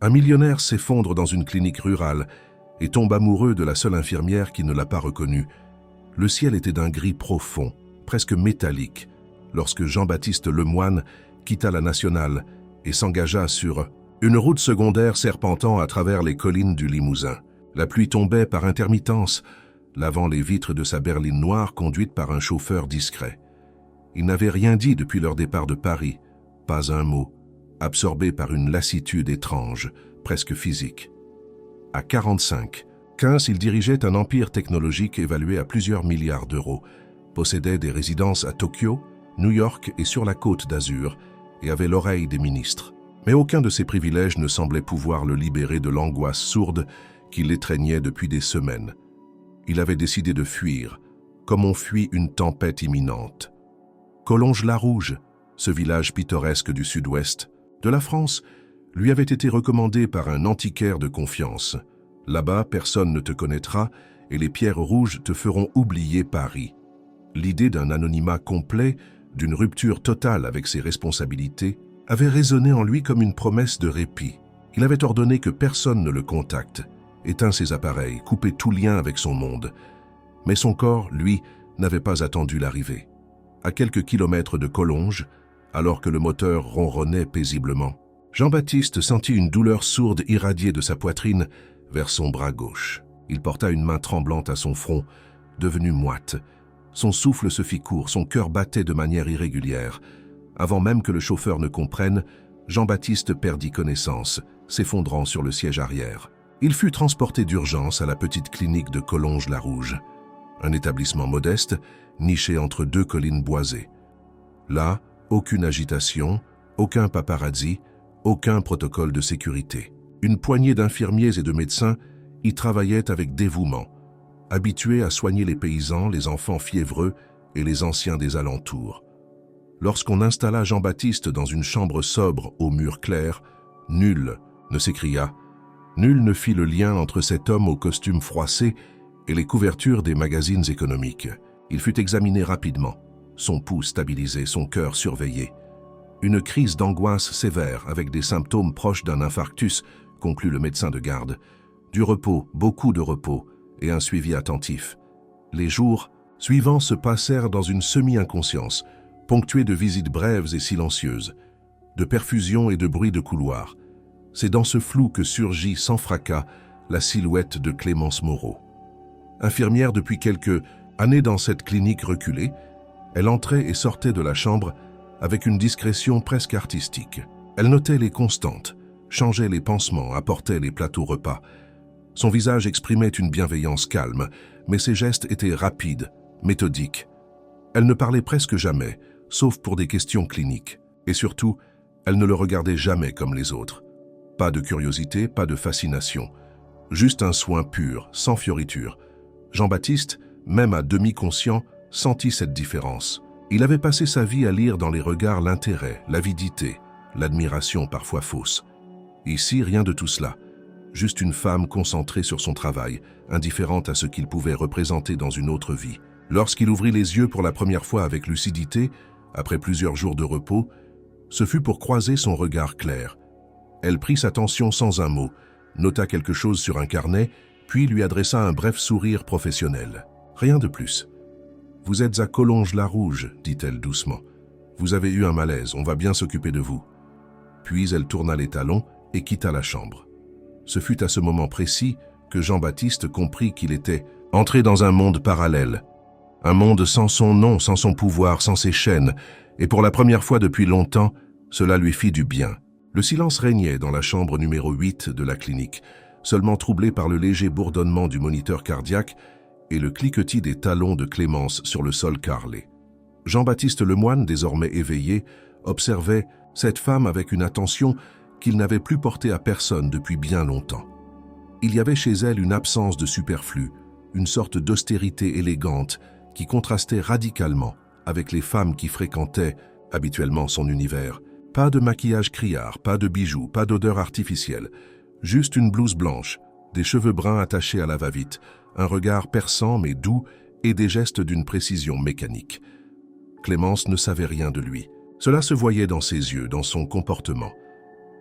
Un millionnaire s'effondre dans une clinique rurale et tombe amoureux de la seule infirmière qui ne l'a pas reconnu. Le ciel était d'un gris profond, presque métallique, lorsque Jean-Baptiste Lemoine quitta la Nationale et s'engagea sur une route secondaire serpentant à travers les collines du Limousin. La pluie tombait par intermittence, lavant les vitres de sa berline noire conduite par un chauffeur discret. Il n'avait rien dit depuis leur départ de Paris, pas un mot, absorbé par une lassitude étrange, presque physique. À 45, il dirigeait un empire technologique évalué à plusieurs milliards d'euros, possédait des résidences à Tokyo, New York et sur la Côte d'Azur, et avait l'oreille des ministres. Mais aucun de ces privilèges ne semblait pouvoir le libérer de l'angoisse sourde qui l'étreignait depuis des semaines. Il avait décidé de fuir, comme on fuit une tempête imminente. Collonges-la-Rouge, ce village pittoresque du sud-ouest de la France, lui avait été recommandé par un antiquaire de confiance. Là-bas, personne ne te connaîtra et les pierres rouges te feront oublier Paris. L'idée d'un anonymat complet, d'une rupture totale avec ses responsabilités, avait résonné en lui comme une promesse de répit. Il avait ordonné que personne ne le contacte, éteint ses appareils, coupé tout lien avec son monde. Mais son corps, lui, n'avait pas attendu l'arrivée. À quelques kilomètres de Collonges, alors que le moteur ronronnait paisiblement, Jean-Baptiste sentit une douleur sourde irradier de sa poitrine vers son bras gauche. Il porta une main tremblante à son front, devenu moite. Son souffle se fit court, son cœur battait de manière irrégulière. Avant même que le chauffeur ne comprenne, Jean-Baptiste perdit connaissance, s'effondrant sur le siège arrière. Il fut transporté d'urgence à la petite clinique de Collonges-la-Rouge, un établissement modeste, niché entre deux collines boisées. Là, aucune agitation, aucun paparazzi, aucun protocole de sécurité. Une poignée d'infirmiers et de médecins y travaillaient avec dévouement, habitués à soigner les paysans, les enfants fiévreux et les anciens des alentours. Lorsqu'on installa Jean-Baptiste dans une chambre sobre aux murs clairs, nul ne s'écria, nul ne fit le lien entre cet homme au costume froissé et les couvertures des magazines économiques. Il fut examiné rapidement, son pouls stabilisé, son cœur surveillé. Une crise d'angoisse sévère avec des symptômes proches d'un infarctus, conclut le médecin de garde. Du repos, beaucoup de repos, et un suivi attentif. Les jours suivants se passèrent dans une semi-inconscience, ponctuée de visites brèves et silencieuses, de perfusions et de bruits de couloir. C'est dans ce flou que surgit sans fracas la silhouette de Clémence Moreau. Infirmière depuis quelques années dans cette clinique reculée, elle entrait et sortait de la chambre avec une discrétion presque artistique. Elle notait les constantes, changeait les pansements, apportait les plateaux repas. Son visage exprimait une bienveillance calme, mais ses gestes étaient rapides, méthodiques. Elle ne parlait presque jamais, sauf pour des questions cliniques. Et surtout, elle ne le regardait jamais comme les autres. Pas de curiosité, pas de fascination. Juste un soin pur, sans fioriture. Jean-Baptiste, même à demi conscient, sentit cette différence. Il avait passé sa vie à lire dans les regards l'intérêt, l'avidité, l'admiration parfois fausse. Ici, rien de tout cela. Juste une femme concentrée sur son travail, indifférente à ce qu'il pouvait représenter dans une autre vie. Lorsqu'il ouvrit les yeux pour la première fois avec lucidité, après plusieurs jours de repos, ce fut pour croiser son regard clair. Elle prit sa tension sans un mot, nota quelque chose sur un carnet, puis lui adressa un bref sourire professionnel. Rien de plus. « Vous êtes à Collonges-la-Rouge, dit-elle doucement. Vous avez eu un malaise, on va bien s'occuper de vous. » Puis elle tourna les talons et quitta la chambre. Ce fut à ce moment précis que Jean-Baptiste comprit qu'il était entré dans un monde parallèle. Un monde sans son nom, sans son pouvoir, sans ses chaînes, et pour la première fois depuis longtemps, cela lui fit du bien. Le silence régnait dans la chambre numéro 8 de la clinique, seulement troublé par le léger bourdonnement du moniteur cardiaque et le cliquetis des talons de Clémence sur le sol carrelé. Jean-Baptiste Lemoine, désormais éveillé, observait cette femme avec une attention qu'il n'avait plus portée à personne depuis bien longtemps. Il y avait chez elle une absence de superflu, une sorte d'austérité élégante qui contrastait radicalement avec les femmes qui fréquentaient habituellement son univers. Pas de maquillage criard, pas de bijoux, pas d'odeur artificielle, juste une blouse blanche, des cheveux bruns attachés à la va-vite, un regard perçant mais doux et des gestes d'une précision mécanique. Clémence ne savait rien de lui. Cela se voyait dans ses yeux, dans son comportement.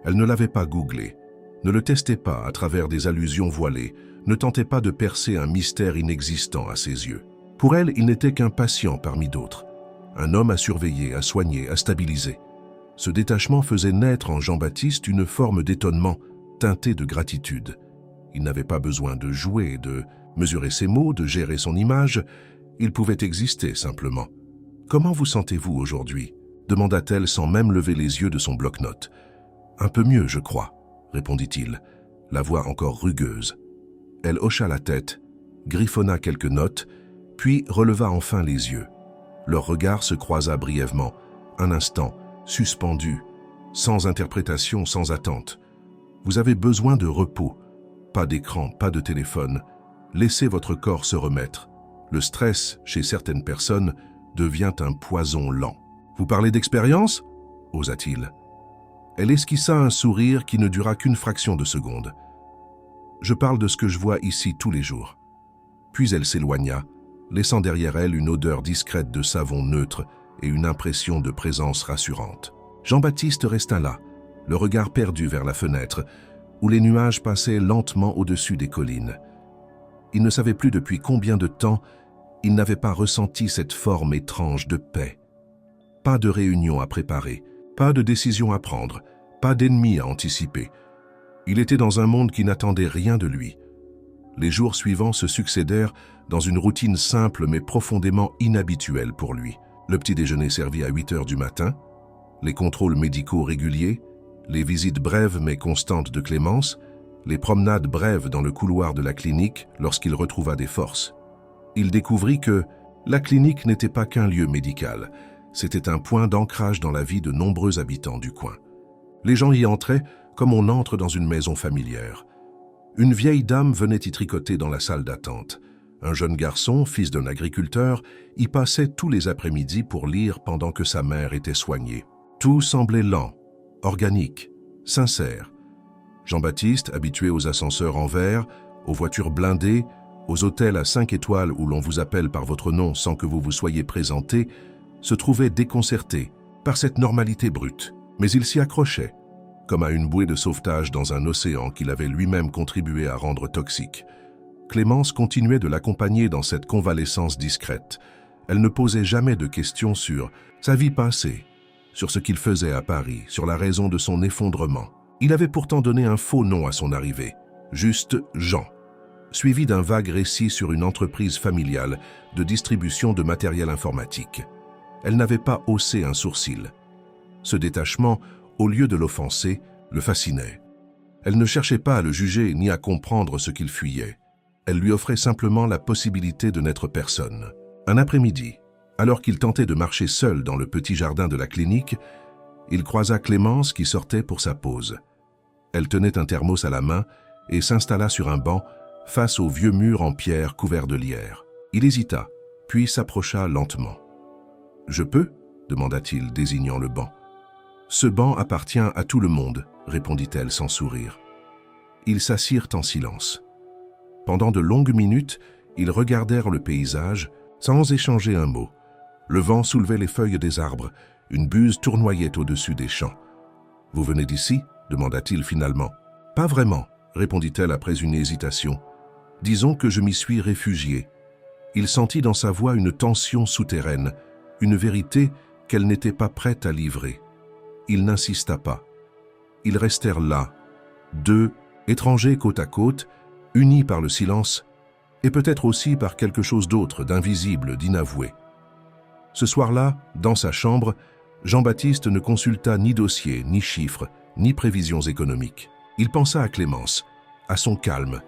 Elle ne l'avait pas googlé, Ne le testez pas à travers des allusions voilées, ne tentez pas de percer un mystère inexistant à ses yeux. Pour elle, il n'était qu'un patient parmi d'autres, un homme à surveiller, à soigner, à stabiliser. Ce détachement faisait naître en Jean-Baptiste une forme d'étonnement teinté de gratitude. Il n'avait pas besoin de jouer, de mesurer ses mots, de gérer son image, il pouvait exister simplement. « Comment vous sentez-vous aujourd'hui » demanda-t-elle sans même lever les yeux de son bloc-notes. « Un peu mieux, je crois », répondit-il, la voix encore rugueuse. Elle hocha la tête, griffonna quelques notes, puis releva enfin les yeux. Leur regard se croisa brièvement, un instant, suspendu, sans interprétation, sans attente. « Vous avez besoin de repos, pas d'écran, pas de téléphone. Laissez votre corps se remettre. Le stress, chez certaines personnes, devient un poison lent. »« Vous parlez d'expérience » osa-t-il. Elle esquissa un sourire qui ne dura qu'une fraction de seconde. « Je parle de ce que je vois ici tous les jours. » Puis elle s'éloigna, laissant derrière elle une odeur discrète de savon neutre et une impression de présence rassurante. Jean-Baptiste resta là, le regard perdu vers la fenêtre, où les nuages passaient lentement au-dessus des collines. Il ne savait plus depuis combien de temps il n'avait pas ressenti cette forme étrange de paix. Pas de réunion à préparer, pas de décision à prendre, pas d'ennemi à anticiper. Il était dans un monde qui n'attendait rien de lui. Les jours suivants se succédèrent dans une routine simple mais profondément inhabituelle pour lui. Le petit déjeuner servi à 8 heures du matin, les contrôles médicaux réguliers, les visites brèves mais constantes de Clémence, les promenades brèves dans le couloir de la clinique lorsqu'il retrouva des forces. Il découvrit que la clinique n'était pas qu'un lieu médical, c'était un point d'ancrage dans la vie de nombreux habitants du coin. Les gens y entraient comme on entre dans une maison familière. Une vieille dame venait y tricoter dans la salle d'attente. Un jeune garçon, fils d'un agriculteur, y passait tous les après-midi pour lire pendant que sa mère était soignée. Tout semblait lent, organique, sincère. Jean-Baptiste, habitué aux ascenseurs en verre, aux voitures blindées, aux hôtels à 5 étoiles où l'on vous appelle par votre nom sans que vous vous soyez présenté, se trouvait déconcerté par cette normalité brute. Mais il s'y accrochait, comme à une bouée de sauvetage dans un océan qu'il avait lui-même contribué à rendre toxique. Clémence continuait de l'accompagner dans cette convalescence discrète. Elle ne posait jamais de questions sur sa vie passée, sur ce qu'il faisait à Paris, sur la raison de son effondrement. Il avait pourtant donné un faux nom à son arrivée, juste Jean, suivi d'un vague récit sur une entreprise familiale de distribution de matériel informatique. Elle n'avait pas haussé un sourcil. Ce détachement, au lieu de l'offenser, le fascinait. Elle ne cherchait pas à le juger ni à comprendre ce qu'il fuyait. Elle lui offrait simplement la possibilité de n'être personne. Un après-midi, alors qu'il tentait de marcher seul dans le petit jardin de la clinique, il croisa Clémence qui sortait pour sa pause. Elle tenait un thermos à la main et s'installa sur un banc face au vieux mur en pierre couvert de lierre. Il hésita, puis s'approcha lentement. « Je peux » demanda-t-il, désignant le banc. « Ce banc appartient à tout le monde » répondit-elle sans sourire. Ils s'assirent en silence. Pendant de longues minutes, ils regardèrent le paysage sans échanger un mot. Le vent soulevait les feuilles des arbres, une buse tournoyait au-dessus des champs. « Vous venez d'ici » demanda-t-il finalement. « Pas vraiment » répondit-elle après une hésitation. « Disons que je m'y suis réfugié. » Il sentit dans sa voix une tension souterraine, une vérité qu'elle n'était pas prête à livrer. Il n'insista pas. Ils restèrent là, deux, étrangers côte à côte, unis par le silence, et peut-être aussi par quelque chose d'autre, d'invisible, d'inavoué. Ce soir-là, dans sa chambre, Jean-Baptiste ne consulta ni dossier, ni chiffres, ni prévisions économiques. Il pensa à Clémence, à son calme,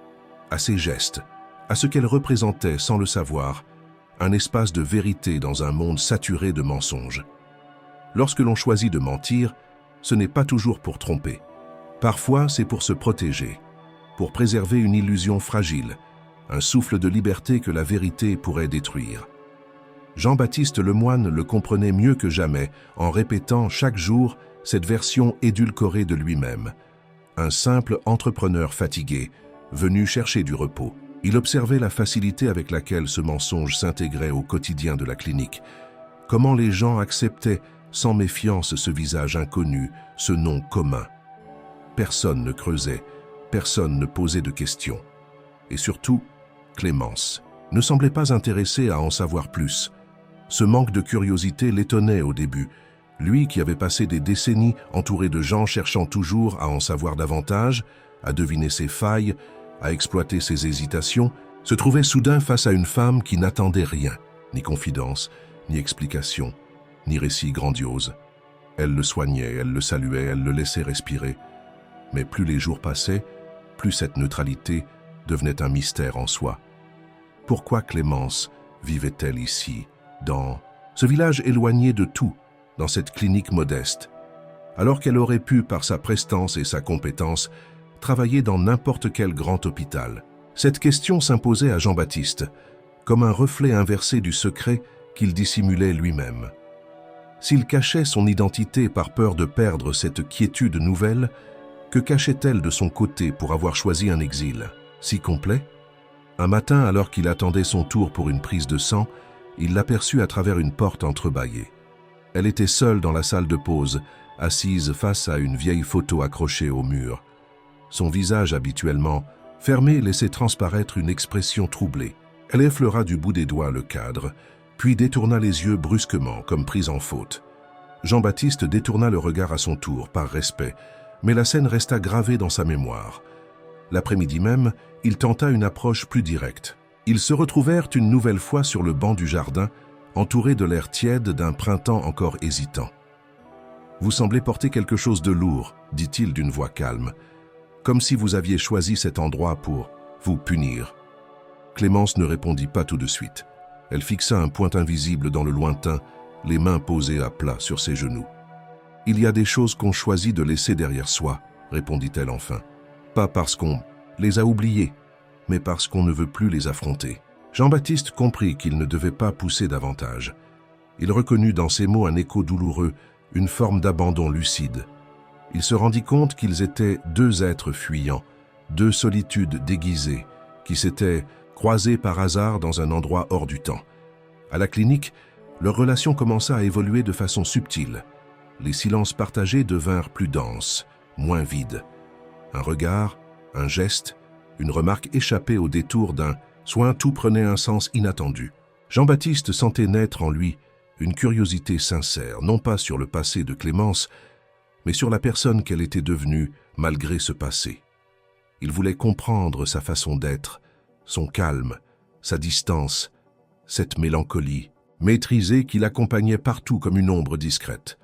à ses gestes, à ce qu'elle représentait sans le savoir, un espace de vérité dans un monde saturé de mensonges. Lorsque l'on choisit de mentir, ce n'est pas toujours pour tromper. Parfois, c'est pour se protéger, pour préserver une illusion fragile, un souffle de liberté que la vérité pourrait détruire. Jean-Baptiste Lemoine le comprenait mieux que jamais en répétant chaque jour cette version édulcorée de lui-même. Un simple entrepreneur fatigué, venu chercher du repos. Il observait la facilité avec laquelle ce mensonge s'intégrait au quotidien de la clinique. Comment les gens acceptaient sans méfiance ce visage inconnu, ce nom commun. Personne ne creusait, Personne ne posait de questions. Et surtout, Clémence ne semblait pas intéressée à en savoir plus. Ce manque de curiosité l'étonnait au début. Lui qui avait passé des décennies entouré de gens cherchant toujours à en savoir davantage, à deviner ses failles, à exploiter ses hésitations, se trouvait soudain face à une femme qui n'attendait rien, ni confidence, ni explication, ni récit grandiose. Elle le soignait, elle le saluait, elle le laissait respirer. Mais plus les jours passaient, plus cette neutralité devenait un mystère en soi. Pourquoi Clémence vivait-elle ici, dans ce village éloigné de tout, dans cette clinique modeste, alors qu'elle aurait pu, par sa prestance et sa compétence, travailler dans n'importe quel grand hôpital? Cette question s'imposait à Jean-Baptiste, comme un reflet inversé du secret qu'il dissimulait lui-même. S'il cachait son identité par peur de perdre cette quiétude nouvelle, que cachait-elle de son côté pour avoir choisi un exil si complet? Un matin, alors qu'il attendait son tour pour une prise de sang, il l'aperçut à travers une porte entrebâillée. Elle était seule dans la salle de pause, assise face à une vieille photo accrochée au mur. Son visage habituellement fermé laissait transparaître une expression troublée. Elle effleura du bout des doigts le cadre, puis détourna les yeux brusquement, comme prise en faute. Jean-Baptiste détourna le regard à son tour, par respect, mais la scène resta gravée dans sa mémoire. L'après-midi même, il tenta une approche plus directe. Ils se retrouvèrent une nouvelle fois sur le banc du jardin, entourés de l'air tiède d'un printemps encore hésitant. « Vous semblez porter quelque chose de lourd, » dit-il d'une voix calme, « comme si vous aviez choisi cet endroit pour vous punir. » Clémence ne répondit pas tout de suite. Elle fixa un point invisible dans le lointain, les mains posées à plat sur ses genoux. « Il y a des choses qu'on choisit de laisser derrière soi, » répondit-elle enfin. « Pas parce qu'on les a oubliées, mais parce qu'on ne veut plus les affronter. » Jean-Baptiste comprit qu'il ne devait pas pousser davantage. Il reconnut dans ces mots un écho douloureux, une forme d'abandon lucide. Il se rendit compte qu'ils étaient deux êtres fuyants, deux solitudes déguisées, qui s'étaient croisés par hasard dans un endroit hors du temps. À la clinique, leur relation commença à évoluer de façon subtile. Les silences partagés devinrent plus denses, moins vides. Un regard, un geste, une remarque échappée au détour d'un soin, tout prenait un sens inattendu. Jean-Baptiste sentait naître en lui une curiosité sincère, non pas sur le passé de Clémence, mais sur la personne qu'elle était devenue malgré ce passé. Il voulait comprendre sa façon d'être, son calme, sa distance, cette mélancolie, maîtrisée qui l'accompagnait partout comme une ombre discrète.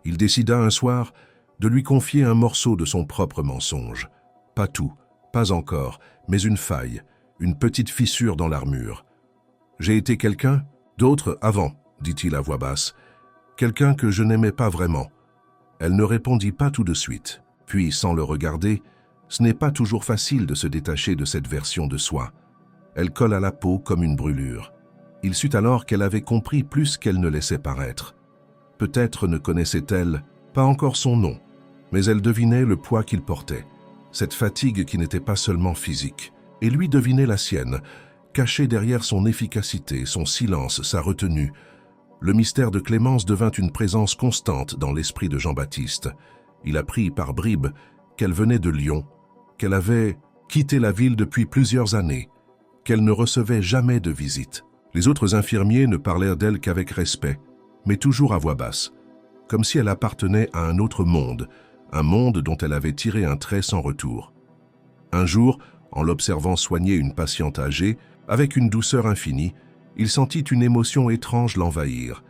Il décida un soir de lui confier un morceau de son propre mensonge. Pas tout, pas encore, mais une faille, une petite fissure dans l'armure. « J'ai été quelqu'un d'autre avant, » dit-il à voix basse. « Quelqu'un que je n'aimais pas vraiment. » Elle ne répondit pas tout de suite. Puis, sans le regarder, ce n'est pas toujours facile de se détacher de cette version de soi. Elle colle à la peau comme une brûlure. Il sut alors qu'elle avait compris plus qu'elle ne laissait paraître. Peut-être ne connaissait-elle pas encore son nom, mais elle devinait le poids qu'il portait, cette fatigue qui n'était pas seulement physique. Et lui devinait la sienne, cachée derrière son efficacité, son silence, sa retenue. Le mystère de Clémence devint une présence constante dans l'esprit de Jean-Baptiste. Il apprit par bribes qu'elle venait de Lyon, qu'elle avait quitté la ville depuis plusieurs années, qu'elle ne recevait jamais de visite. Les autres infirmiers ne parlèrent d'elle qu'avec respect, mais toujours à voix basse, comme si elle appartenait à un autre monde, un monde dont elle avait tiré un trait sans retour. Un jour, en l'observant soigner une patiente âgée, avec une douceur infinie, il sentit une émotion étrange l'envahir.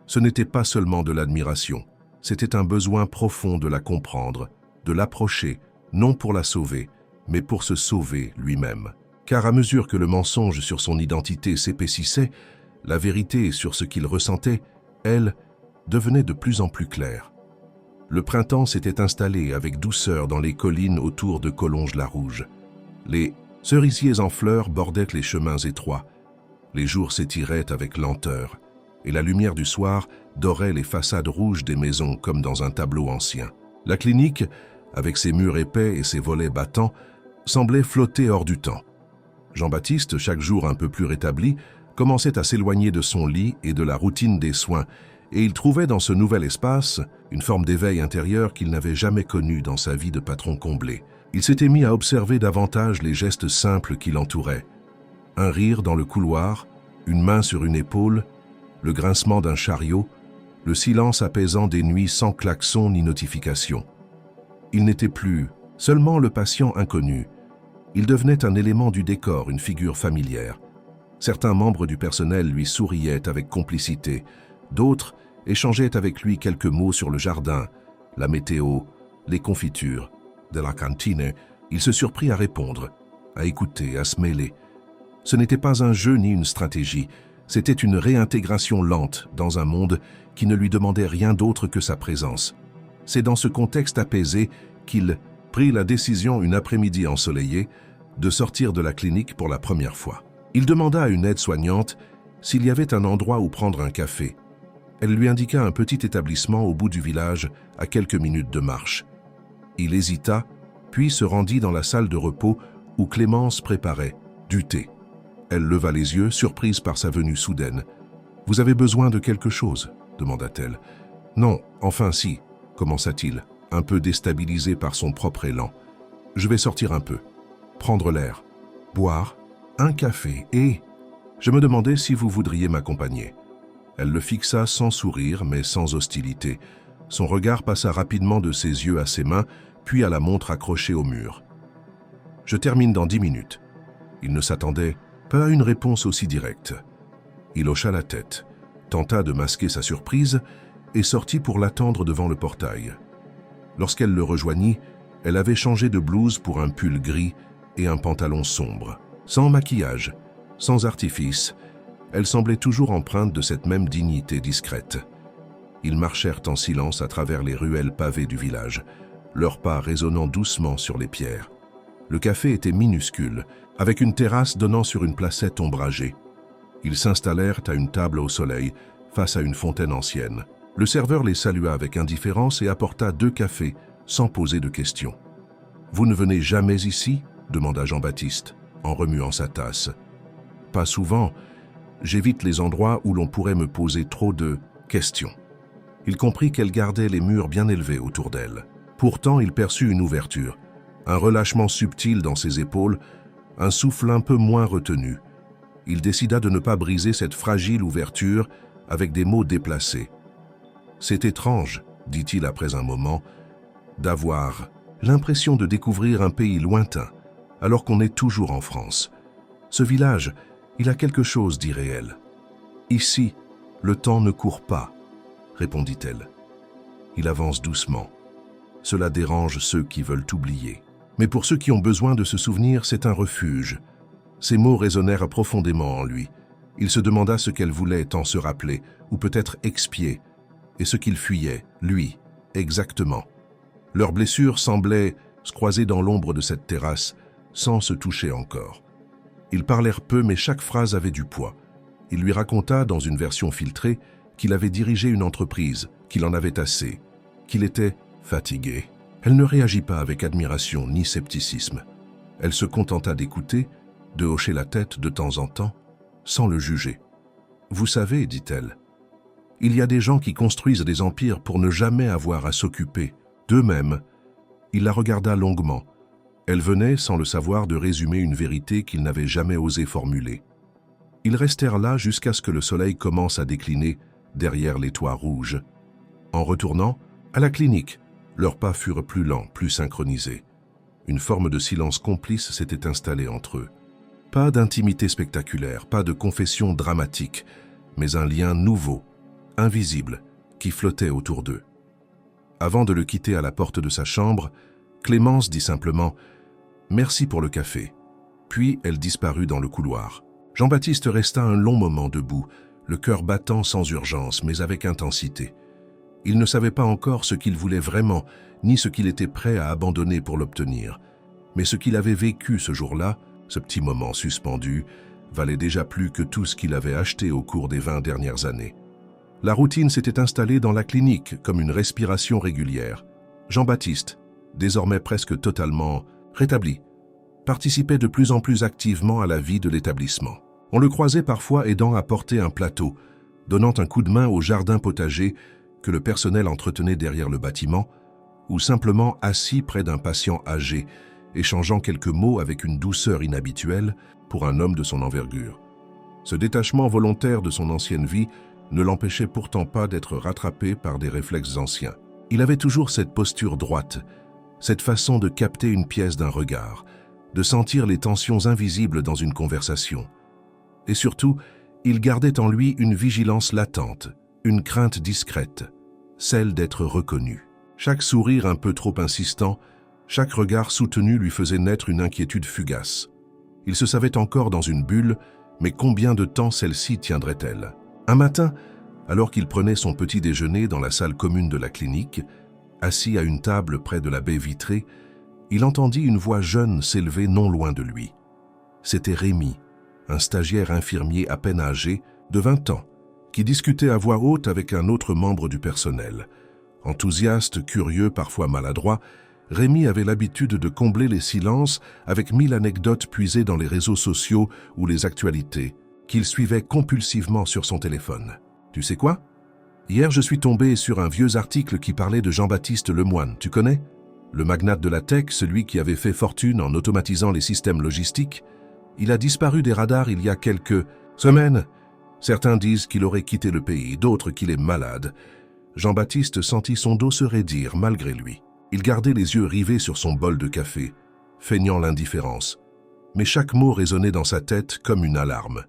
Ce n'était pas seulement de l'admiration, c'était un besoin profond de la comprendre, de l'approcher, non pour la sauver, mais pour se sauver lui-même. Car à mesure que le mensonge sur son identité s'épaississait, la vérité sur ce qu'il ressentait, elle, devenait de plus en plus claire. Le printemps s'était installé avec douceur dans les collines autour de Collonges-la-Rouge. Les cerisiers en fleurs bordaient les chemins étroits. Les jours s'étiraient avec lenteur, et la lumière du soir dorait les façades rouges des maisons comme dans un tableau ancien. La clinique, avec ses murs épais et ses volets battants, semblait flotter hors du temps. Jean-Baptiste, chaque jour un peu plus rétabli, commençait à s'éloigner de son lit et de la routine des soins, et il trouvait dans ce nouvel espace une forme d'éveil intérieur qu'il n'avait jamais connue dans sa vie de patron comblé. Il s'était mis à observer davantage les gestes simples qui l'entouraient. Un rire dans le couloir, une main sur une épaule, le grincement d'un chariot, le silence apaisant des nuits sans klaxon ni notification. Il n'était plus seulement le patient inconnu. Il devenait un élément du décor, une figure familière. Certains membres du personnel lui souriaient avec complicité, d'autres échangeaient avec lui quelques mots sur le jardin, la météo, les confitures. De la cantine, il se surprit à répondre, à écouter, à se mêler. Ce n'était pas un jeu ni une stratégie, c'était une réintégration lente dans un monde qui ne lui demandait rien d'autre que sa présence. C'est dans ce contexte apaisé qu'il prit la décision une après-midi ensoleillée de sortir de la clinique pour la première fois. Il demanda à une aide-soignante s'il y avait un endroit où prendre un café. Elle lui indiqua un petit établissement au bout du village, à quelques minutes de marche. Il hésita, puis se rendit dans la salle de repos où Clémence préparait du thé. Elle leva les yeux, surprise par sa venue soudaine. « Vous avez besoin de quelque chose ?» demanda-t-elle. « Non, enfin si, » commença-t-il, un peu déstabilisé par son propre élan. « Je vais sortir un peu, prendre l'air, boire un café et... Je me demandais si vous voudriez m'accompagner. » Elle le fixa sans sourire, mais sans hostilité. Son regard passa rapidement de ses yeux à ses mains, puis à la montre accrochée au mur. « Je termine dans 10 minutes. » Il ne s'attendait pas à une réponse aussi directe. Il hocha la tête, tenta de masquer sa surprise et sortit pour l'attendre devant le portail. Lorsqu'elle le rejoignit, elle avait changé de blouse pour un pull gris et un pantalon sombre. Sans maquillage, sans artifice, elle semblait toujours empreinte de cette même dignité discrète. Ils marchèrent en silence à travers les ruelles pavées du village, leurs pas résonnant doucement sur les pierres. Le café était minuscule, avec une terrasse donnant sur une placette ombragée. Ils s'installèrent à une table au soleil, face à une fontaine ancienne. Le serveur les salua avec indifférence et apporta 2 cafés, sans poser de questions. « Vous ne venez jamais ici ?» demanda Jean-Baptiste, en remuant sa tasse. « Pas souvent. J'évite les endroits où l'on pourrait me poser trop de questions. » Il comprit qu'elle gardait les murs bien élevés autour d'elle. Pourtant, il perçut une ouverture, un relâchement subtil dans ses épaules, un souffle un peu moins retenu. Il décida de ne pas briser cette fragile ouverture avec des mots déplacés. « C'est étrange, » dit-il après un moment, « d'avoir l'impression de découvrir un pays lointain, alors qu'on est toujours en France. Ce village, il a quelque chose d'irréel. Ici, le temps ne court pas, » répondit-elle. Il avance doucement. Cela dérange ceux qui veulent oublier. Mais pour ceux qui ont besoin de se souvenir, c'est un refuge. Ces mots résonnèrent profondément en lui. Il se demanda ce qu'elle voulait tant se rappeler, ou peut-être expier, et ce qu'il fuyait, lui, exactement. Leurs blessures semblaient se croiser dans l'ombre de cette terrasse, sans se toucher encore. Ils parlèrent peu, mais chaque phrase avait du poids. Il lui raconta, dans une version filtrée, qu'il avait dirigé une entreprise, qu'il en avait assez, qu'il était fatigué. Elle ne réagit pas avec admiration ni scepticisme. Elle se contenta d'écouter, de hocher la tête de temps en temps, sans le juger. « Vous savez, dit-elle, il y a des gens qui construisent des empires pour ne jamais avoir à s'occuper d'eux-mêmes. » Il la regarda longuement. Elle venait, sans le savoir, de résumer une vérité qu'il n'avait jamais osé formuler. Ils restèrent là jusqu'à ce que le soleil commence à décliner derrière les toits rouges. En retournant, à la clinique, leurs pas furent plus lents, plus synchronisés. Une forme de silence complice s'était installée entre eux. Pas d'intimité spectaculaire, pas de confession dramatique, mais un lien nouveau, invisible, qui flottait autour d'eux. Avant de le quitter à la porte de sa chambre, Clémence dit simplement « Merci pour le café ». Puis elle disparut dans le couloir. Jean-Baptiste resta un long moment debout, le cœur battant sans urgence, mais avec intensité. Il ne savait pas encore ce qu'il voulait vraiment, ni ce qu'il était prêt à abandonner pour l'obtenir. Mais ce qu'il avait vécu ce jour-là, ce petit moment suspendu, valait déjà plus que tout ce qu'il avait acheté au cours des 20 dernières années. La routine s'était installée dans la clinique comme une respiration régulière. Jean-Baptiste, désormais presque totalement rétabli, participait de plus en plus activement à la vie de l'établissement. On le croisait parfois aidant à porter un plateau, donnant un coup de main au jardin potager que le personnel entretenait derrière le bâtiment, ou simplement assis près d'un patient âgé échangeant quelques mots avec une douceur inhabituelle pour un homme de son envergure. Ce détachement volontaire de son ancienne vie ne l'empêchait pourtant pas d'être rattrapé par des réflexes anciens. Il avait toujours cette posture droite, cette façon de capter une pièce d'un regard, de sentir les tensions invisibles dans une conversation. Et surtout, il gardait en lui une vigilance latente, une crainte discrète, celle d'être reconnu. Chaque sourire un peu trop insistant, chaque regard soutenu lui faisait naître une inquiétude fugace. Il se savait encore dans une bulle, mais combien de temps celle-ci tiendrait-elle? Un matin, alors qu'il prenait son petit déjeuner dans la salle commune de la clinique, assis à une table près de la baie vitrée, il entendit une voix jeune s'élever non loin de lui. C'était Rémi, un stagiaire infirmier à peine âgé, de 20 ans, qui discutait à voix haute avec un autre membre du personnel. Enthousiaste, curieux, parfois maladroit, Rémi avait l'habitude de combler les silences avec 1000 anecdotes puisées dans les réseaux sociaux ou les actualités, qu'il suivait compulsivement sur son téléphone. « Tu sais quoi? Hier, je suis tombé sur un vieux article qui parlait de Jean-Baptiste Lemoine, tu connais? Le magnate de la tech, celui qui avait fait fortune en automatisant les systèmes logistiques. Il a disparu des radars il y a quelques semaines. Certains disent qu'il aurait quitté le pays, d'autres qu'il est malade. » Jean-Baptiste sentit son dos se raidir malgré lui. Il gardait les yeux rivés sur son bol de café, feignant l'indifférence. Mais chaque mot résonnait dans sa tête comme une alarme.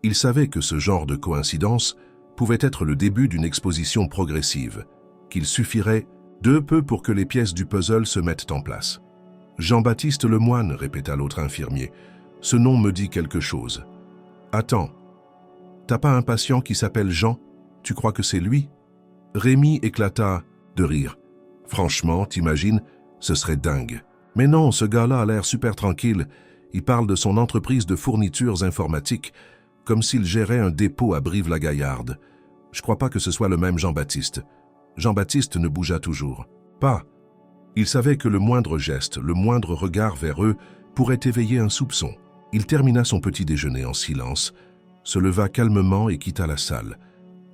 Il savait que ce genre de coïncidence pouvait être le début d'une exposition progressive, qu'il suffirait de peu pour que les pièces du puzzle se mettent en place. « Jean-Baptiste Lemoine » répéta l'autre infirmier. « Ce nom me dit quelque chose. »« Attends, t'as pas un patient qui s'appelle Jean? Tu crois que c'est lui ?» Rémi éclata de rire. « Franchement, t'imagines, ce serait dingue. Mais non, ce gars-là a l'air super tranquille. Il parle de son entreprise de fournitures informatiques, comme s'il gérait un dépôt à Brive-la-Gaillarde. Je crois pas que ce soit le même Jean-Baptiste. » Jean-Baptiste ne bougea toujours. Pas. Il savait que le moindre geste, le moindre regard vers eux pourrait éveiller un soupçon. Il termina son petit déjeuner en silence, se leva calmement et quitta la salle.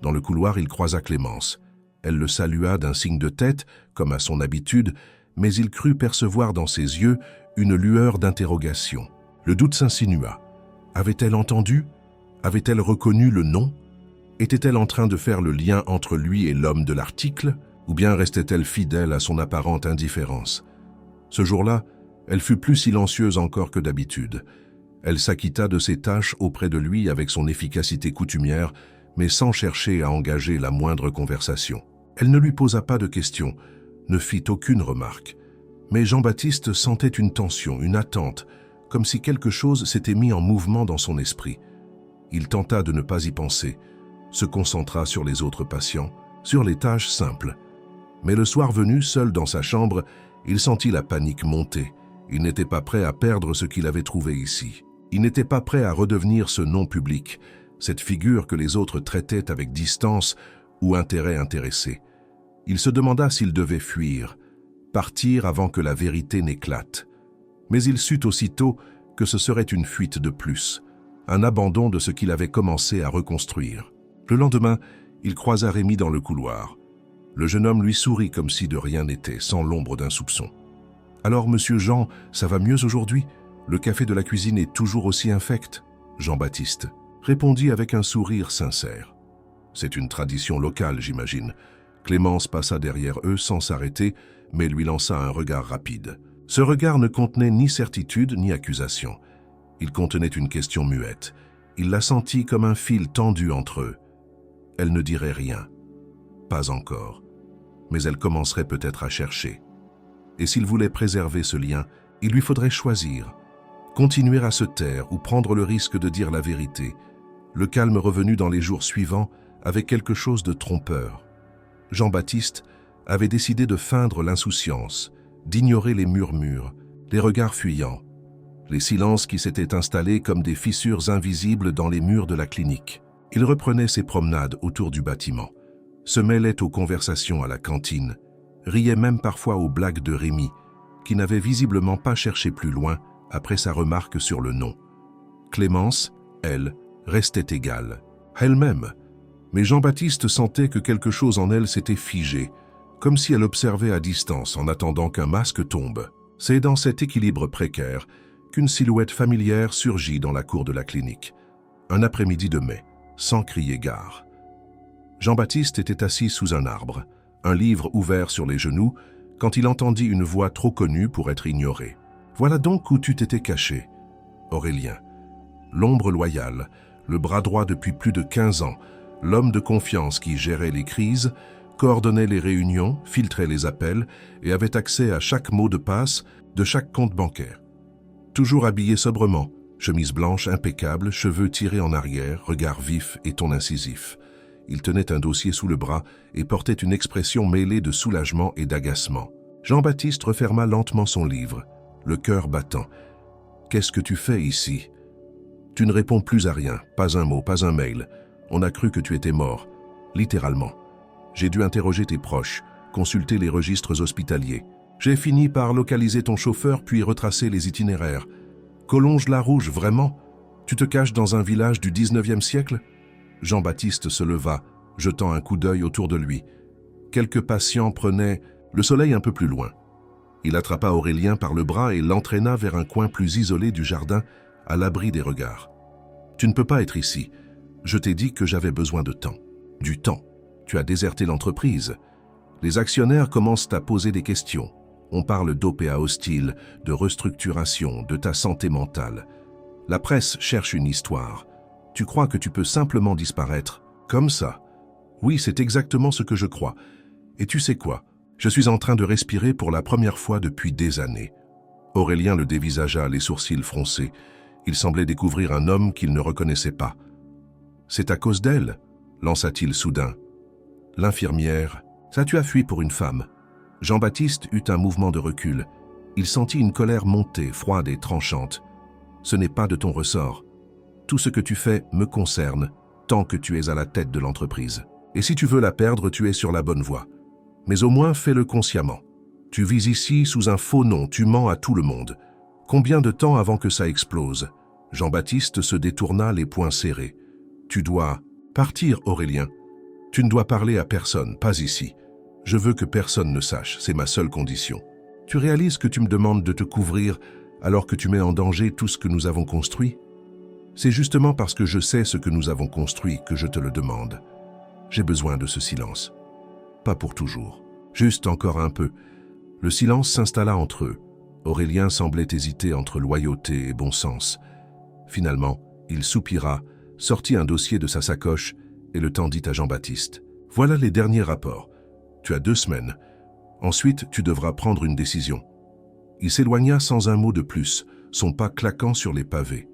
Dans le couloir, il croisa Clémence. Elle le salua d'un signe de tête, comme à son habitude, mais il crut percevoir dans ses yeux une lueur d'interrogation. Le doute s'insinua. Avait-elle entendu? Avait-elle reconnu le nom? Était-elle en train de faire le lien entre lui et l'homme de l'article? Ou bien restait-elle fidèle à son apparente indifférence? Ce jour-là, elle fut plus silencieuse encore que d'habitude. Elle s'acquitta de ses tâches auprès de lui avec son efficacité coutumière, mais sans chercher à engager la moindre conversation. Elle ne lui posa pas de questions, ne fit aucune remarque. Mais Jean-Baptiste sentait une tension, une attente, comme si quelque chose s'était mis en mouvement dans son esprit. Il tenta de ne pas y penser, se concentra sur les autres patients, sur les tâches simples. Mais le soir venu, seul dans sa chambre, il sentit la panique monter. Il n'était pas prêt à perdre ce qu'il avait trouvé ici. Il n'était pas prêt à redevenir ce nom public, cette figure que les autres traitaient avec distance ou intérêt intéressé. Il se demanda s'il devait fuir, partir avant que la vérité n'éclate. Mais il sut aussitôt que ce serait une fuite de plus, un abandon de ce qu'il avait commencé à reconstruire. Le lendemain, il croisa Rémi dans le couloir. Le jeune homme lui sourit comme si de rien n'était, sans l'ombre d'un soupçon. « Alors, monsieur Jean, ça va mieux aujourd'hui? Le café de la cuisine est toujours aussi infect ?» Jean-Baptiste répondit avec un sourire sincère. « C'est une tradition locale, j'imagine. » Clémence passa derrière eux sans s'arrêter, mais lui lança un regard rapide. Ce regard ne contenait ni certitude ni accusation. Il contenait une question muette. Il la sentit comme un fil tendu entre eux. Elle ne dirait rien. Pas encore. Mais elle commencerait peut-être à chercher. Et s'il voulait préserver ce lien, il lui faudrait choisir. Continuer à se taire ou prendre le risque de dire la vérité. Le calme revenu dans les jours suivants avait quelque chose de trompeur. Jean-Baptiste avait décidé de feindre l'insouciance, d'ignorer les murmures, les regards fuyants, les silences qui s'étaient installés comme des fissures invisibles dans les murs de la clinique. Il reprenait ses promenades autour du bâtiment, se mêlait aux conversations à la cantine, riait même parfois aux blagues de Rémi, qui n'avait visiblement pas cherché plus loin après sa remarque sur le nom. Clémence, elle, restait égale, elle-même, mais Jean-Baptiste sentait que quelque chose en elle s'était figé, comme si elle observait à distance en attendant qu'un masque tombe. C'est dans cet équilibre précaire qu'une silhouette familière surgit dans la cour de la clinique. Un après-midi de mai, sans crier gare. Jean-Baptiste était assis sous un arbre, un livre ouvert sur les genoux, quand il entendit une voix trop connue pour être ignorée. « Voilà donc où tu t'étais caché, Aurélien. » L'ombre loyale, le bras droit depuis plus de 15 ans, l'homme de confiance qui gérait les crises, coordonnait les réunions, filtrait les appels et avait accès à chaque mot de passe de chaque compte bancaire. Toujours habillé sobrement, chemise blanche impeccable, cheveux tirés en arrière, regard vif et ton incisif. Il tenait un dossier sous le bras et portait une expression mêlée de soulagement et d'agacement. Jean-Baptiste referma lentement son livre, le cœur battant. « Qu'est-ce que tu fais ici ? Tu ne réponds plus à rien, pas un mot, pas un mail. On a cru que tu étais mort, littéralement. J'ai dû interroger tes proches, consulter les registres hospitaliers. J'ai fini par localiser ton chauffeur puis retracer les itinéraires. Collonges-la-Rouge, vraiment ? Tu te caches dans un village du 19e siècle ?» Jean-Baptiste se leva, jetant un coup d'œil autour de lui. Quelques patients prenaient le soleil un peu plus loin. Il attrapa Aurélien par le bras et l'entraîna vers un coin plus isolé du jardin, à l'abri des regards. « Tu ne peux pas être ici. Je t'ai dit que j'avais besoin de temps. Du temps. Tu as déserté l'entreprise. Les actionnaires commencent à poser des questions. On parle d'OPA hostile, de restructuration, de ta santé mentale. La presse cherche une histoire. Tu crois que tu peux simplement disparaître, comme ça? Oui, c'est exactement ce que je crois. Et tu sais quoi? Je suis en train de respirer pour la première fois depuis des années. » Aurélien le dévisagea, les sourcils froncés. Il semblait découvrir un homme qu'il ne reconnaissait pas. « C'est à cause d'elle » lança-t-il soudain. « L'infirmière, ça tu as fui pour une femme. » Jean-Baptiste eut un mouvement de recul. Il sentit une colère monter, froide et tranchante. « Ce n'est pas de ton ressort. Tout ce que tu fais me concerne, tant que tu es à la tête de l'entreprise. Et si tu veux la perdre, tu es sur la bonne voie. Mais au moins fais-le consciemment. Tu vis ici sous un faux nom, tu mens à tout le monde. Combien de temps avant que ça explose ?» Jean-Baptiste se détourna, les poings serrés. « Tu dois partir, Aurélien. Tu ne dois parler à personne, pas ici. Je veux que personne ne sache, c'est ma seule condition. Tu réalises que tu me demandes de te couvrir alors que tu mets en danger tout ce que nous avons construit ? C'est justement parce que je sais ce que nous avons construit que je te le demande. J'ai besoin de ce silence. Pas pour toujours. Juste encore un peu. » Le silence s'installa entre eux. Aurélien semblait hésiter entre loyauté et bon sens. Finalement, il soupira, sortit un dossier de sa sacoche et le tendit à Jean-Baptiste. « Voilà les derniers rapports. Tu as 2 semaines. Ensuite, tu devras prendre une décision. » Il s'éloigna sans un mot de plus, son pas claquant sur les pavés.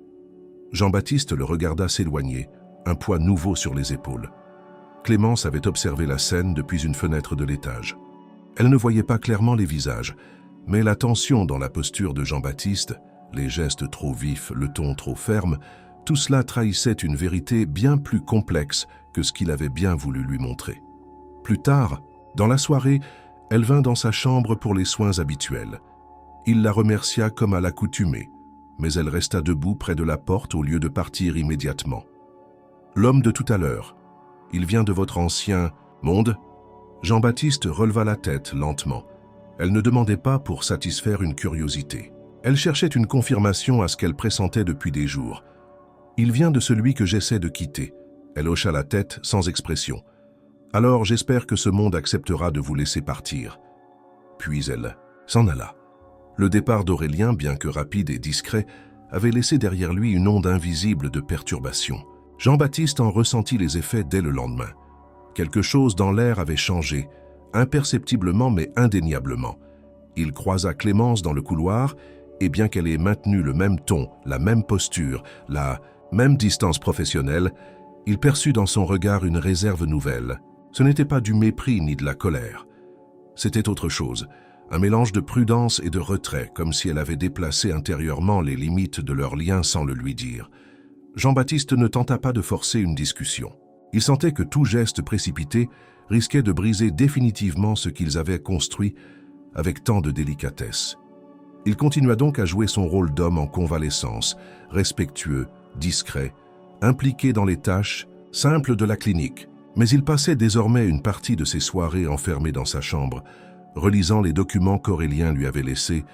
Jean-Baptiste le regarda s'éloigner, un poids nouveau sur les épaules. Clémence avait observé la scène depuis une fenêtre de l'étage. Elle ne voyait pas clairement les visages, mais la tension dans la posture de Jean-Baptiste, les gestes trop vifs, le ton trop ferme, tout cela trahissait une vérité bien plus complexe que ce qu'il avait bien voulu lui montrer. Plus tard, dans la soirée, elle vint dans sa chambre pour les soins habituels. Il la remercia comme à l'accoutumée, mais elle resta debout près de la porte au lieu de partir immédiatement. « L'homme de tout à l'heure, il vient de votre ancien monde ?» Jean-Baptiste releva la tête lentement. Elle ne demandait pas pour satisfaire une curiosité. Elle cherchait une confirmation à ce qu'elle pressentait depuis des jours. « Il vient de celui que j'essaie de quitter. » Elle hocha la tête sans expression. « Alors j'espère que ce monde acceptera de vous laisser partir. » Puis elle s'en alla. Le départ d'Aurélien, bien que rapide et discret, avait laissé derrière lui une onde invisible de perturbation. Jean-Baptiste en ressentit les effets dès le lendemain. Quelque chose dans l'air avait changé, imperceptiblement mais indéniablement. Il croisa Clémence dans le couloir, et bien qu'elle ait maintenu le même ton, la même posture, la même distance professionnelle, il perçut dans son regard une réserve nouvelle. Ce n'était pas du mépris ni de la colère. C'était autre chose, un mélange de prudence et de retrait, comme si elle avait déplacé intérieurement les limites de leur lien sans le lui dire. Jean-Baptiste ne tenta pas de forcer une discussion. Il sentait que tout geste précipité risquait de briser définitivement ce qu'ils avaient construit avec tant de délicatesse. Il continua donc à jouer son rôle d'homme en convalescence, respectueux, discret, impliqué dans les tâches simples de la clinique. Mais il passait désormais une partie de ses soirées enfermé dans sa chambre, relisant les documents qu'Aurélien lui avait laissés,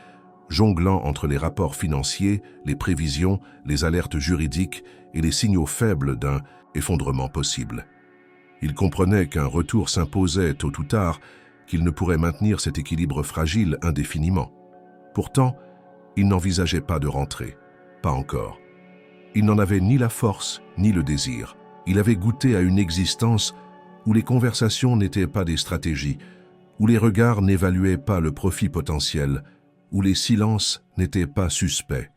jonglant entre les rapports financiers, les prévisions, les alertes juridiques et les signaux faibles d'un effondrement possible. Il comprenait qu'un retour s'imposait tôt ou tard, qu'il ne pourrait maintenir cet équilibre fragile indéfiniment. Pourtant, il n'envisageait pas de rentrer, pas encore. Il n'en avait ni la force ni le désir. Il avait goûté à une existence où les conversations n'étaient pas des stratégies, où les regards n'évaluaient pas le profit potentiel, où les silences n'étaient pas suspects.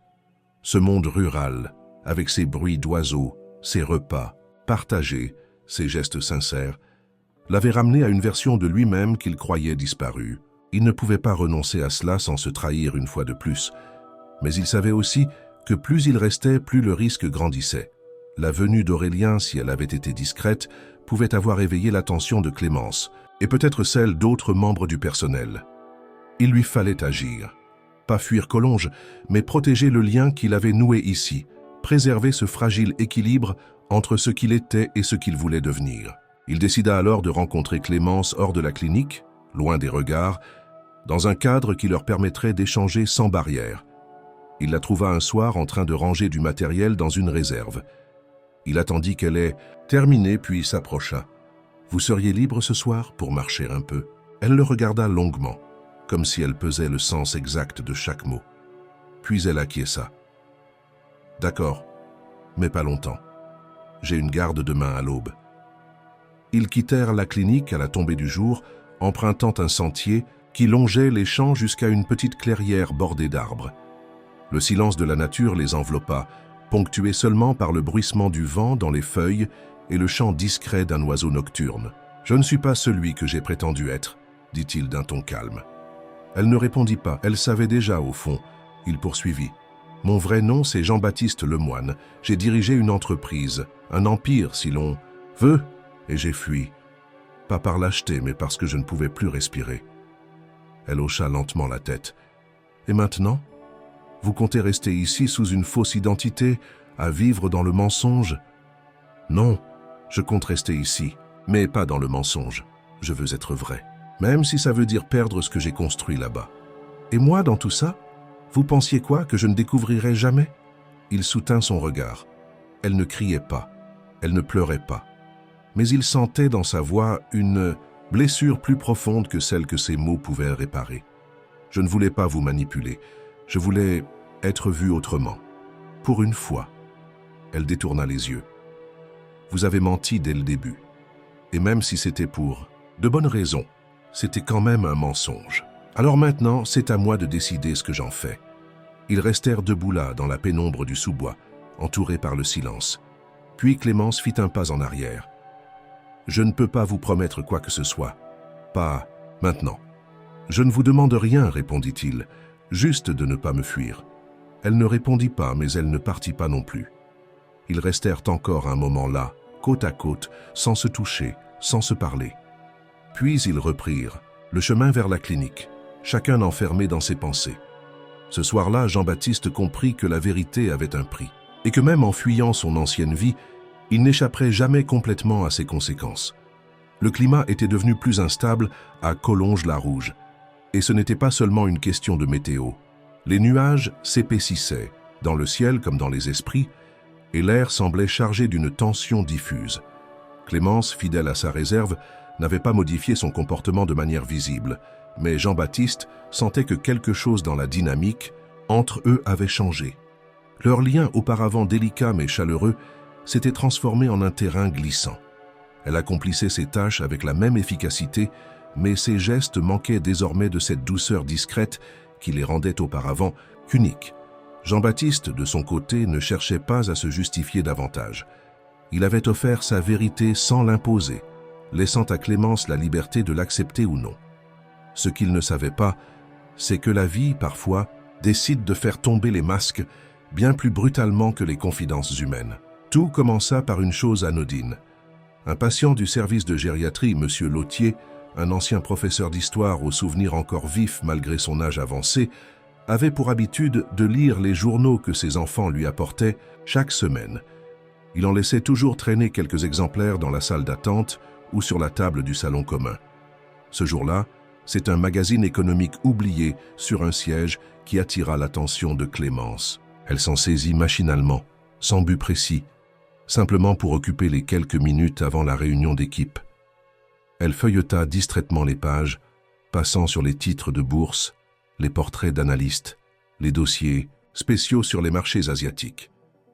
Ce monde rural, avec ses bruits d'oiseaux, ses repas partagés, ses gestes sincères, l'avait ramené à une version de lui-même qu'il croyait disparue. Il ne pouvait pas renoncer à cela sans se trahir une fois de plus, mais il savait aussi que plus il restait, plus le risque grandissait. La venue d'Aurélien, si elle avait été discrète, pouvait avoir éveillé l'attention de Clémence, et peut-être celle d'autres membres du personnel. Il lui fallait agir. Pas fuir Collonges, mais protéger le lien qu'il avait noué ici, préserver ce fragile équilibre entre ce qu'il était et ce qu'il voulait devenir. Il décida alors de rencontrer Clémence hors de la clinique, loin des regards, dans un cadre qui leur permettrait d'échanger sans barrière. Il la trouva un soir en train de ranger du matériel dans une réserve. Il attendit qu'elle ait terminé puis s'approcha. « Vous seriez libre ce soir pour marcher un peu ?» Elle le regarda longuement, comme si elle pesait le sens exact de chaque mot. Puis elle acquiesça. « D'accord, mais pas longtemps. J'ai une garde demain à l'aube. » Ils quittèrent la clinique à la tombée du jour, empruntant un sentier qui longeait les champs jusqu'à une petite clairière bordée d'arbres. Le silence de la nature les enveloppa, ponctué seulement par le bruissement du vent dans les feuilles et le chant discret d'un oiseau nocturne. « Je ne suis pas celui que j'ai prétendu être », dit-il d'un ton calme. Elle ne répondit pas, elle savait déjà au fond. Il poursuivit. « Mon vrai nom, c'est Jean-Baptiste Lemoine. J'ai dirigé une entreprise, un empire si l'on veut, et j'ai fui. Pas par lâcheté, mais parce que je ne pouvais plus respirer. » Elle hocha lentement la tête. « Et maintenant ? Vous comptez rester ici sous une fausse identité, à vivre dans le mensonge ? » ?»« Non, je compte rester ici, mais pas dans le mensonge. Je veux être vrai, même si ça veut dire perdre ce que j'ai construit là-bas. » « Et moi, dans tout ça ? Vous pensiez quoi, que je ne découvrirais jamais ?» Il soutint son regard. Elle ne criait pas, elle ne pleurait pas. Mais il sentait dans sa voix une blessure plus profonde que celle que ses mots pouvaient réparer. « Je ne voulais pas vous manipuler. Je voulais être vue autrement. Pour une fois. » Elle détourna les yeux. « Vous avez menti dès le début. Et même si c'était pour de bonnes raisons, c'était quand même un mensonge. Alors maintenant, c'est à moi de décider ce que j'en fais. » Ils restèrent debout là, dans la pénombre du sous-bois, entourés par le silence. Puis Clémence fit un pas en arrière. « Je ne peux pas vous promettre quoi que ce soit. Pas maintenant. »« Je ne vous demande rien, répondit-il, juste de ne pas me fuir. » Elle ne répondit pas, mais elle ne partit pas non plus. Ils restèrent encore un moment là, côte à côte, sans se toucher, sans se parler. Puis ils reprirent le chemin vers la clinique, chacun enfermé dans ses pensées. Ce soir-là, Jean-Baptiste comprit que la vérité avait un prix, et que même en fuyant son ancienne vie, il n'échapperait jamais complètement à ses conséquences. Le climat était devenu plus instable à Collonges-la-Rouge, et ce n'était pas seulement une question de météo. Les nuages s'épaississaient, dans le ciel comme dans les esprits, et l'air semblait chargé d'une tension diffuse. Clémence, fidèle à sa réserve, n'avait pas modifié son comportement de manière visible, mais Jean-Baptiste sentait que quelque chose dans la dynamique entre eux avait changé. Leur lien, auparavant délicat mais chaleureux, s'était transformé en un terrain glissant. Elle accomplissait ses tâches avec la même efficacité, mais ses gestes manquaient désormais de cette douceur discrète qui les rendait auparavant uniques. Jean-Baptiste, de son côté, ne cherchait pas à se justifier davantage. Il avait offert sa vérité sans l'imposer, laissant à Clémence la liberté de l'accepter ou non. Ce qu'il ne savait pas, c'est que la vie, parfois, décide de faire tomber les masques bien plus brutalement que les confidences humaines. Tout commença par une chose anodine. Un patient du service de gériatrie, M. Lautier, un ancien professeur d'histoire aux souvenirs encore vifs malgré son âge avancé, avait pour habitude de lire les journaux que ses enfants lui apportaient chaque semaine. Il en laissait toujours traîner quelques exemplaires dans la salle d'attente ou sur la table du salon commun. Ce jour-là, C'est un magazine économique oublié sur un siège qui attira l'attention de Clémence. Elle s'en saisit machinalement, sans but précis, simplement pour occuper les quelques minutes avant la réunion d'équipe. Elle feuilleta distraitement les pages, passant sur les titres de bourse, les portraits d'analystes, les dossiers spéciaux sur les marchés asiatiques.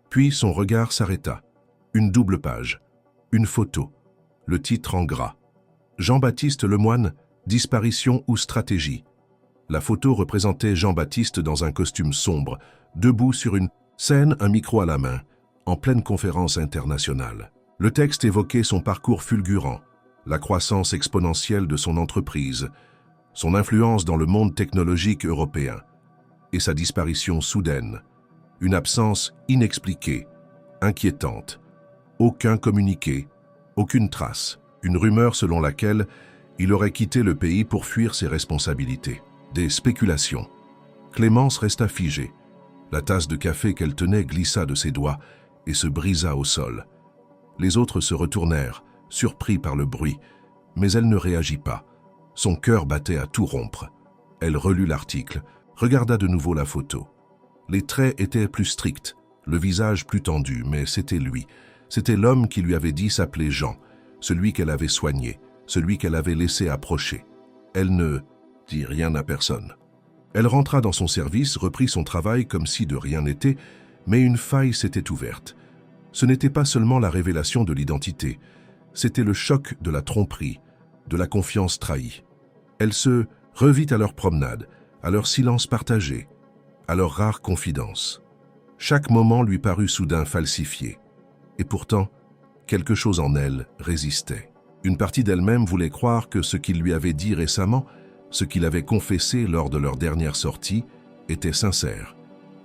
Puis son regard s'arrêta. Une double page, une photo, le titre en gras. Jean-Baptiste Lemoine, disparition ou stratégie. La photo représentait Jean-Baptiste dans un costume sombre, debout sur une scène, un micro à la main, en pleine conférence internationale. Le texte évoquait son parcours fulgurant, la croissance exponentielle de son entreprise, son influence dans le monde technologique européen et sa disparition soudaine, une absence inexpliquée, inquiétante, aucun communiqué, aucune trace, une rumeur selon laquelle il aurait quitté le pays pour fuir ses responsabilités. Des spéculations. Clémence resta figée. La tasse de café qu'elle tenait glissa de ses doigts et se brisa au sol. Les autres se retournèrent, surpris par le bruit, mais elle ne réagit pas. Son cœur battait à tout rompre. Elle relut l'article, regarda de nouveau la photo. Les traits étaient plus stricts, le visage plus tendu, mais c'était lui. C'était l'homme qui lui avait dit s'appeler Jean, celui qu'elle avait soigné, celui qu'elle avait laissé approcher. Elle ne dit rien à personne. Elle rentra dans son service, reprit son travail comme si de rien n'était, mais une faille s'était ouverte. Ce n'était pas seulement la révélation de l'identité, c'était le choc de la tromperie, de la confiance trahie. Elle se revit à leur promenade, à leur silence partagé, à leur rare confidence. Chaque moment lui parut soudain falsifié. Et pourtant, quelque chose en elle résistait. Une partie d'elle-même voulait croire que ce qu'il lui avait dit récemment, ce qu'il avait confessé lors de leur dernière sortie, était sincère.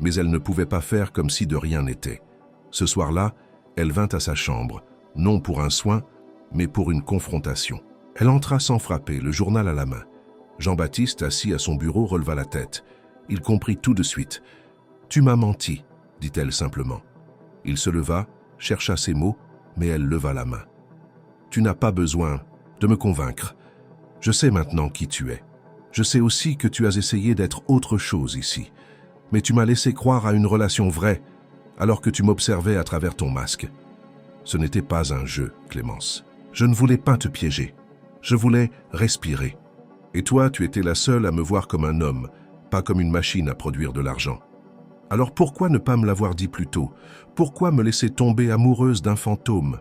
Mais elle ne pouvait pas faire comme si de rien n'était. Ce soir-là, elle vint à sa chambre, non pour un soin, mais pour une confrontation. Elle entra sans frapper, le journal à la main. Jean-Baptiste, assis à son bureau, releva la tête. Il comprit tout de suite. « Tu m'as menti », dit-elle simplement. Il se leva, chercha ses mots, mais elle leva la main. « Tu n'as pas besoin de me convaincre. Je sais maintenant qui tu es. Je sais aussi que tu as essayé d'être autre chose ici. Mais tu m'as laissé croire à une relation vraie, alors que tu m'observais à travers ton masque. Ce n'était pas un jeu, Clémence. Je ne voulais pas te piéger. Je voulais respirer. Et toi, tu étais la seule à me voir comme un homme, pas comme une machine à produire de l'argent. Alors pourquoi ne pas me l'avoir dit plus tôt? Pourquoi me laisser tomber amoureuse d'un fantôme ?»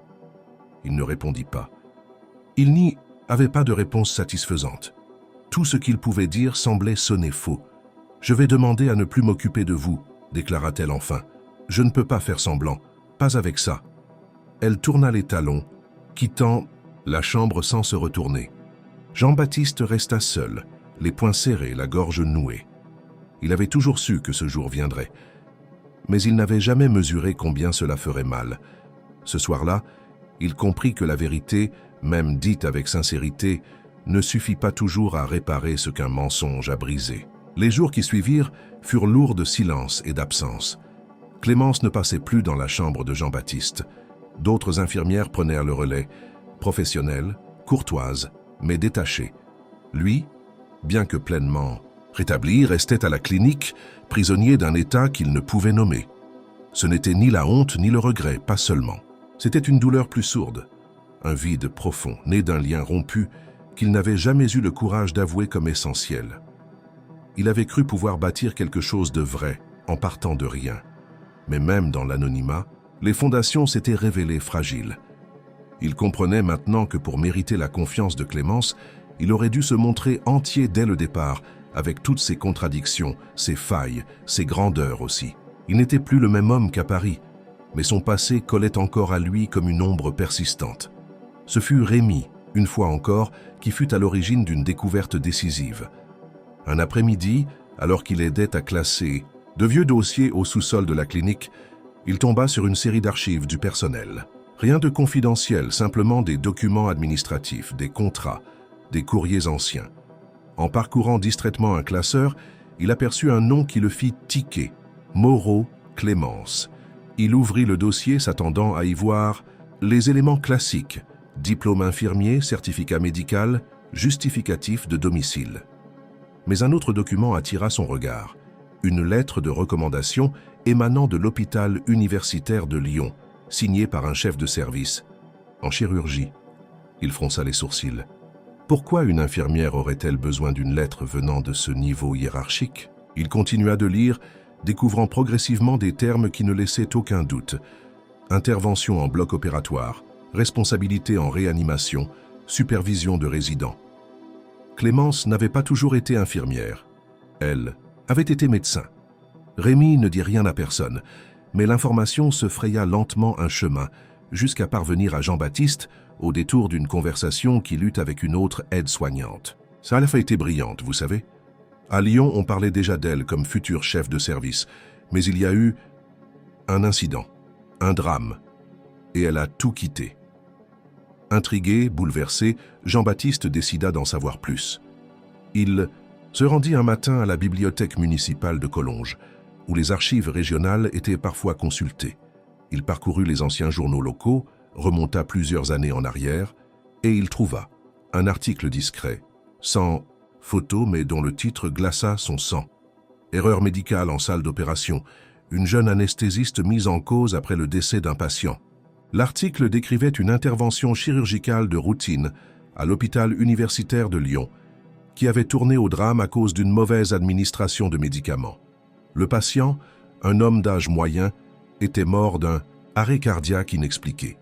Il ne répondit pas. Il n'y avait pas de réponse satisfaisante. Tout ce qu'il pouvait dire semblait sonner faux. « Je vais demander à ne plus m'occuper de vous, » déclara-t-elle enfin. « Je ne peux pas faire semblant, pas avec ça. » Elle tourna les talons, quittant la chambre sans se retourner. Jean-Baptiste resta seul, les poings serrés, la gorge nouée. Il avait toujours su que ce jour viendrait, mais il n'avait jamais mesuré combien cela ferait mal. Ce soir-là, il comprit que la vérité, même dite avec sincérité, ne suffit pas toujours à réparer ce qu'un mensonge a brisé. Les jours qui suivirent furent lourds de silence et d'absence. Clémence ne passait plus dans la chambre de Jean-Baptiste. D'autres infirmières prenèrent le relais, professionnelles, courtoises, mais détachées. Lui, bien que pleinement rétabli, restait à la clinique, prisonnier d'un état qu'il ne pouvait nommer. Ce n'était ni la honte ni le regret, pas seulement. C'était une douleur plus sourde, un vide profond, né d'un lien rompu qu'il n'avait jamais eu le courage d'avouer comme essentiel. Il avait cru pouvoir bâtir quelque chose de vrai en partant de rien. Mais même dans l'anonymat, les fondations s'étaient révélées fragiles. Il comprenait maintenant que pour mériter la confiance de Clémence, il aurait dû se montrer entier dès le départ, avec toutes ses contradictions, ses failles, ses grandeurs aussi. Il n'était plus le même homme qu'à Paris, mais son passé collait encore à lui comme une ombre persistante. Ce fut Rémi, une fois encore, qui fut à l'origine d'une découverte décisive. Un après-midi, alors qu'il aidait à classer de vieux dossiers au sous-sol de la clinique, il tomba sur une série d'archives du personnel. Rien de confidentiel, simplement des documents administratifs, des contrats, des courriers anciens. En parcourant distraitement un classeur, il aperçut un nom qui le fit tiquer, Moreau Clémence. Il ouvrit le dossier s'attendant à y voir les éléments classiques, diplôme infirmier, certificat médical, justificatif de domicile. Mais un autre document attira son regard, une lettre de recommandation émanant de l'hôpital universitaire de Lyon, signée par un chef de service, en chirurgie. Il fronça les sourcils. Pourquoi une infirmière aurait-elle besoin d'une lettre venant de ce niveau hiérarchique? Il continua de lire, découvrant progressivement des termes qui ne laissaient aucun doute. Intervention en bloc opératoire, responsabilité en réanimation, supervision de résidents. Clémence n'avait pas toujours été infirmière. Elle avait été médecin. Rémi ne dit rien à personne, mais l'information se fraya lentement un chemin, jusqu'à parvenir à Jean-Baptiste, au détour d'une conversation qu'il eut avec une autre aide-soignante. Ça a été brillante, vous savez. À Lyon, on parlait déjà d'elle comme futur chef de service, mais il y a eu un incident, un drame, et elle a tout quitté. Intrigué, bouleversé, Jean-Baptiste décida d'en savoir plus. Il se rendit un matin à la bibliothèque municipale de Collonges, où les archives régionales étaient parfois consultées. Il parcourut les anciens journaux locaux, remonta plusieurs années en arrière, et il trouva un article discret, sans photo mais dont le titre glaça son sang. Erreur médicale en salle d'opération, une jeune anesthésiste mise en cause après le décès d'un patient. L'article décrivait une intervention chirurgicale de routine à l'hôpital universitaire de Lyon, qui avait tourné au drame à cause d'une mauvaise administration de médicaments. Le patient, un homme d'âge moyen, était mort d'un arrêt cardiaque inexpliqué.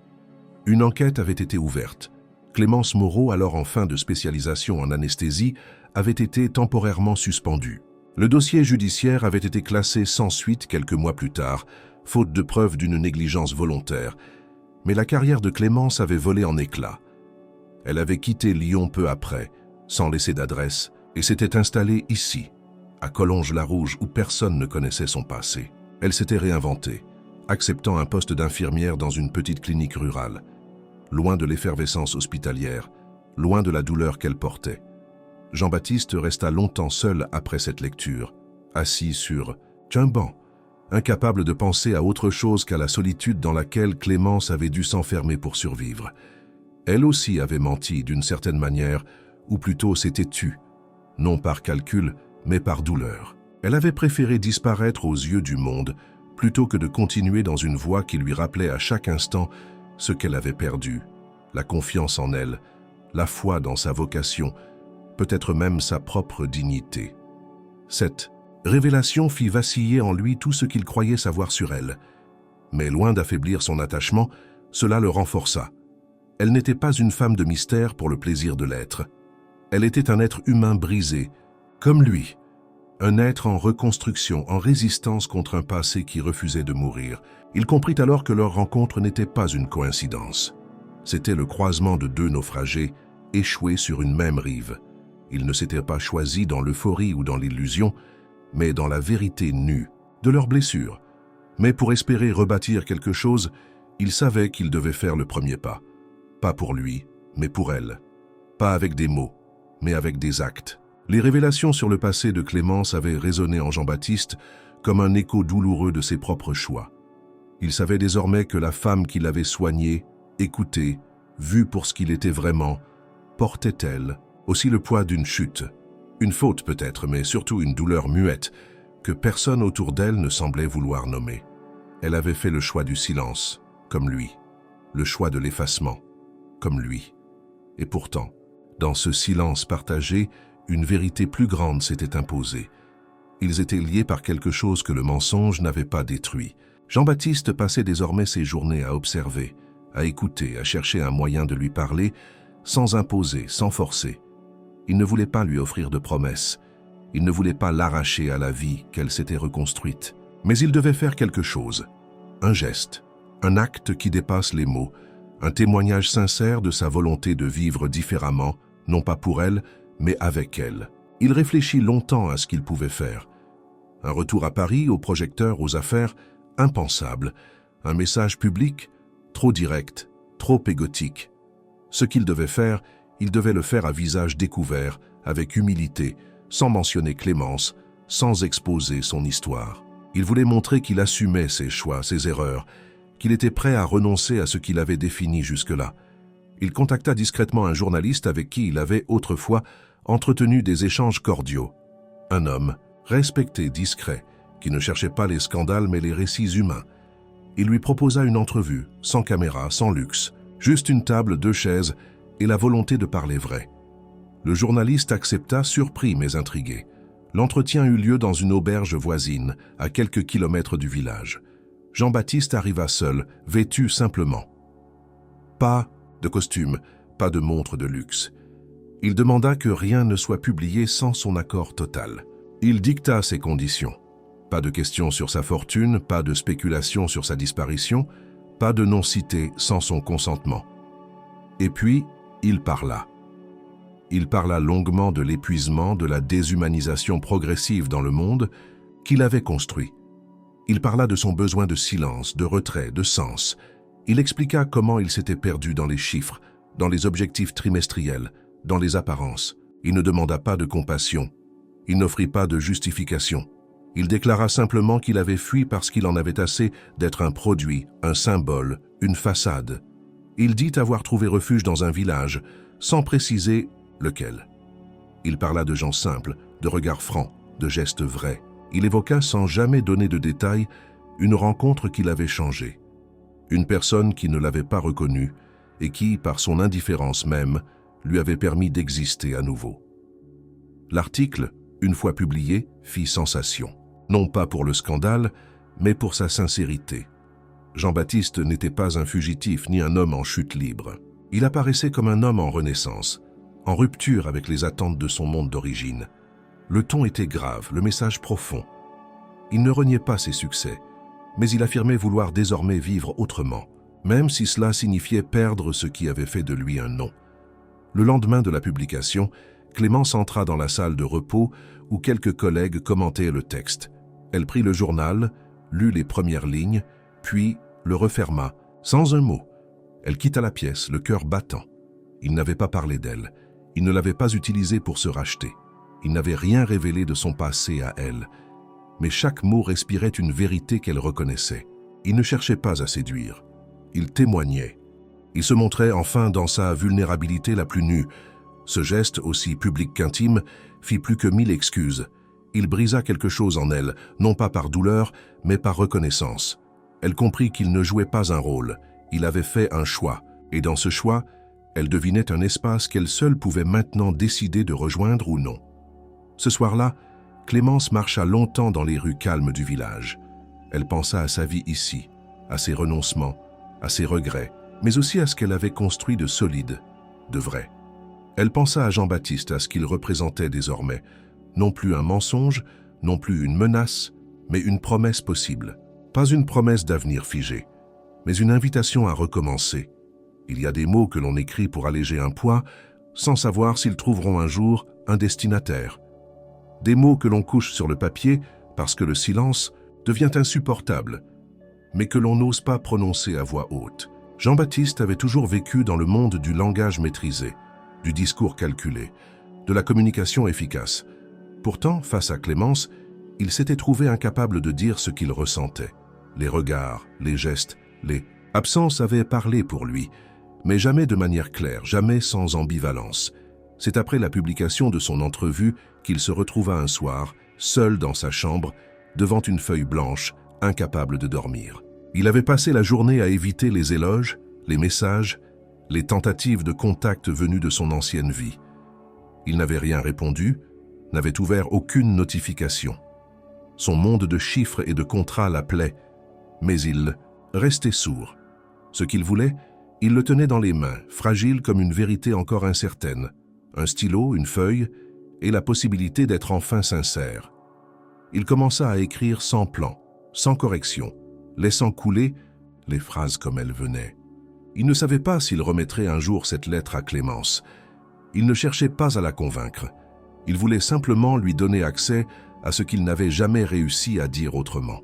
Une enquête avait été ouverte. Clémence Moreau, alors en fin de spécialisation en anesthésie, avait été temporairement suspendue. Le dossier judiciaire avait été classé sans suite quelques mois plus tard, faute de preuves d'une négligence volontaire. Mais la carrière de Clémence avait volé en éclats. Elle avait quitté Lyon peu après, sans laisser d'adresse, et s'était installée ici, à Collonges-la-Rouge, où personne ne connaissait son passé. Elle s'était réinventée, acceptant un poste d'infirmière dans une petite clinique rurale, loin de l'effervescence hospitalière, loin de la douleur qu'elle portait. Jean-Baptiste resta longtemps seul après cette lecture, assis sur un banc, incapable de penser à autre chose qu'à la solitude dans laquelle Clémence avait dû s'enfermer pour survivre. Elle aussi avait menti d'une certaine manière, ou plutôt s'était tue, non par calcul, mais par douleur. Elle avait préféré disparaître aux yeux du monde, plutôt que de continuer dans une voie qui lui rappelait à chaque instant ce qu'elle avait perdu, la confiance en elle, la foi dans sa vocation, peut-être même sa propre dignité. Cette révélation fit vaciller en lui tout ce qu'il croyait savoir sur elle. Mais loin d'affaiblir son attachement, cela le renforça. Elle n'était pas une femme de mystère pour le plaisir de l'être. Elle était un être humain brisé, comme lui, un être en reconstruction, en résistance contre un passé qui refusait de mourir. Il comprit alors que leur rencontre n'était pas une coïncidence. C'était le croisement de deux naufragés, échoués sur une même rive. Ils ne s'étaient pas choisis dans l'euphorie ou dans l'illusion, mais dans la vérité nue de leurs blessures. Mais pour espérer rebâtir quelque chose, ils savaient qu'ils devaient faire le premier pas. Pas pour lui, mais pour elle. Pas avec des mots, mais avec des actes. Les révélations sur le passé de Clémence avaient résonné en Jean-Baptiste comme un écho douloureux de ses propres choix. Il savait désormais que la femme qui l'avait soigné, écouté, vu pour ce qu'il était vraiment, portait elle aussi le poids d'une chute. Une faute peut-être, mais surtout une douleur muette que personne autour d'elle ne semblait vouloir nommer. Elle avait fait le choix du silence, comme lui, le choix de l'effacement, comme lui. Et pourtant, dans ce silence partagé, une vérité plus grande s'était imposée. Ils étaient liés par quelque chose que le mensonge n'avait pas détruit. Jean-Baptiste passait désormais ses journées à observer, à écouter, à chercher un moyen de lui parler, sans imposer, sans forcer. Il ne voulait pas lui offrir de promesses. Il ne voulait pas l'arracher à la vie qu'elle s'était reconstruite. Mais il devait faire quelque chose. Un geste, un acte qui dépasse les mots, un témoignage sincère de sa volonté de vivre différemment, non pas pour elle, mais avec elle. Il réfléchit longtemps à ce qu'il pouvait faire. Un retour à Paris, au projecteur, aux affaires, impensable. Un message public, trop direct, trop égotique. Ce qu'il devait faire, il devait le faire à visage découvert, avec humilité, sans mentionner Clémence, sans exposer son histoire. Il voulait montrer qu'il assumait ses choix, ses erreurs, qu'il était prêt à renoncer à ce qu'il avait défini jusque-là. Il contacta discrètement un journaliste avec qui il avait autrefois entretenu des échanges cordiaux. Un homme, respecté, discret, qui ne cherchait pas les scandales mais les récits humains. Il lui proposa une entrevue, sans caméra, sans luxe, juste une table, 2 chaises et la volonté de parler vrai. Le journaliste accepta, surpris mais intrigué. L'entretien eut lieu dans une auberge voisine, à quelques kilomètres du village. Jean-Baptiste arriva seul, vêtu simplement. Pas de costume, pas de montre de luxe. Il demanda que rien ne soit publié sans son accord total. Il dicta ses conditions. Pas de questions sur sa fortune, pas de spéculation sur sa disparition, pas de nom cité sans son consentement. Et puis, il parla. Il parla longuement de l'épuisement, de la déshumanisation progressive dans le monde qu'il avait construit. Il parla de son besoin de silence, de retrait, de sens. Il expliqua comment il s'était perdu dans les chiffres, dans les objectifs trimestriels, dans les apparences. Il ne demanda pas de compassion. Il n'offrit pas de justification. Il déclara simplement qu'il avait fui parce qu'il en avait assez d'être un produit, un symbole, une façade. Il dit avoir trouvé refuge dans un village, sans préciser lequel. Il parla de gens simples, de regards francs, de gestes vrais. Il évoqua sans jamais donner de détails une rencontre qui l'avait changé. Une personne qui ne l'avait pas reconnu et qui, par son indifférence même, lui avait permis d'exister à nouveau. L'article, une fois publié, fit sensation. Non pas pour le scandale, mais pour sa sincérité. Jean-Baptiste n'était pas un fugitif ni un homme en chute libre. Il apparaissait comme un homme en renaissance, en rupture avec les attentes de son monde d'origine. Le ton était grave, le message profond. Il ne reniait pas ses succès, mais il affirmait vouloir désormais vivre autrement, même si cela signifiait perdre ce qui avait fait de lui un nom. Le lendemain de la publication, Clémence entra dans la salle de repos où quelques collègues commentaient le texte. Elle prit le journal, lut les premières lignes, puis le referma, sans un mot. Elle quitta la pièce, le cœur battant. Il n'avait pas parlé d'elle. Il ne l'avait pas utilisée pour se racheter. Il n'avait rien révélé de son passé à elle. Mais chaque mot respirait une vérité qu'elle reconnaissait. Il ne cherchait pas à séduire. Il témoignait. Il se montrait enfin dans sa vulnérabilité la plus nue. Ce geste, aussi public qu'intime, fit plus que 1000 excuses. Il brisa quelque chose en elle, non pas par douleur, mais par reconnaissance. Elle comprit qu'il ne jouait pas un rôle. Il avait fait un choix. Et dans ce choix, elle devinait un espace qu'elle seule pouvait maintenant décider de rejoindre ou non. Ce soir-là, Clémence marcha longtemps dans les rues calmes du village. Elle pensa à sa vie ici, à ses renoncements, à ses regrets, mais aussi à ce qu'elle avait construit de solide, de vrai. Elle pensa à Jean-Baptiste, à ce qu'il représentait désormais, non plus un mensonge, non plus une menace, mais une promesse possible. Pas une promesse d'avenir figé, mais une invitation à recommencer. Il y a des mots que l'on écrit pour alléger un poids, sans savoir s'ils trouveront un jour un destinataire. Des mots que l'on couche sur le papier parce que le silence devient insupportable, mais que l'on n'ose pas prononcer à voix haute. Jean-Baptiste avait toujours vécu dans le monde du langage maîtrisé, du discours calculé, de la communication efficace. Pourtant, face à Clémence, il s'était trouvé incapable de dire ce qu'il ressentait. Les regards, les gestes, les absences avaient parlé pour lui, mais jamais de manière claire, jamais sans ambivalence. C'est après la publication de son entrevue qu'il se retrouva un soir, seul dans sa chambre, devant une feuille blanche, incapable de dormir. Il avait passé la journée à éviter les éloges, les messages, les tentatives de contact venues de son ancienne vie. Il n'avait rien répondu, n'avait ouvert aucune notification. Son monde de chiffres et de contrats l'appelait, mais il restait sourd. Ce qu'il voulait, il le tenait dans les mains, fragile comme une vérité encore incertaine. Un stylo, une feuille, et la possibilité d'être enfin sincère. Il commença à écrire sans plan, sans correction, laissant couler les phrases comme elles venaient. Il ne savait pas s'il remettrait un jour cette lettre à Clémence. Il ne cherchait pas à la convaincre. Il voulait simplement lui donner accès à ce qu'il n'avait jamais réussi à dire autrement.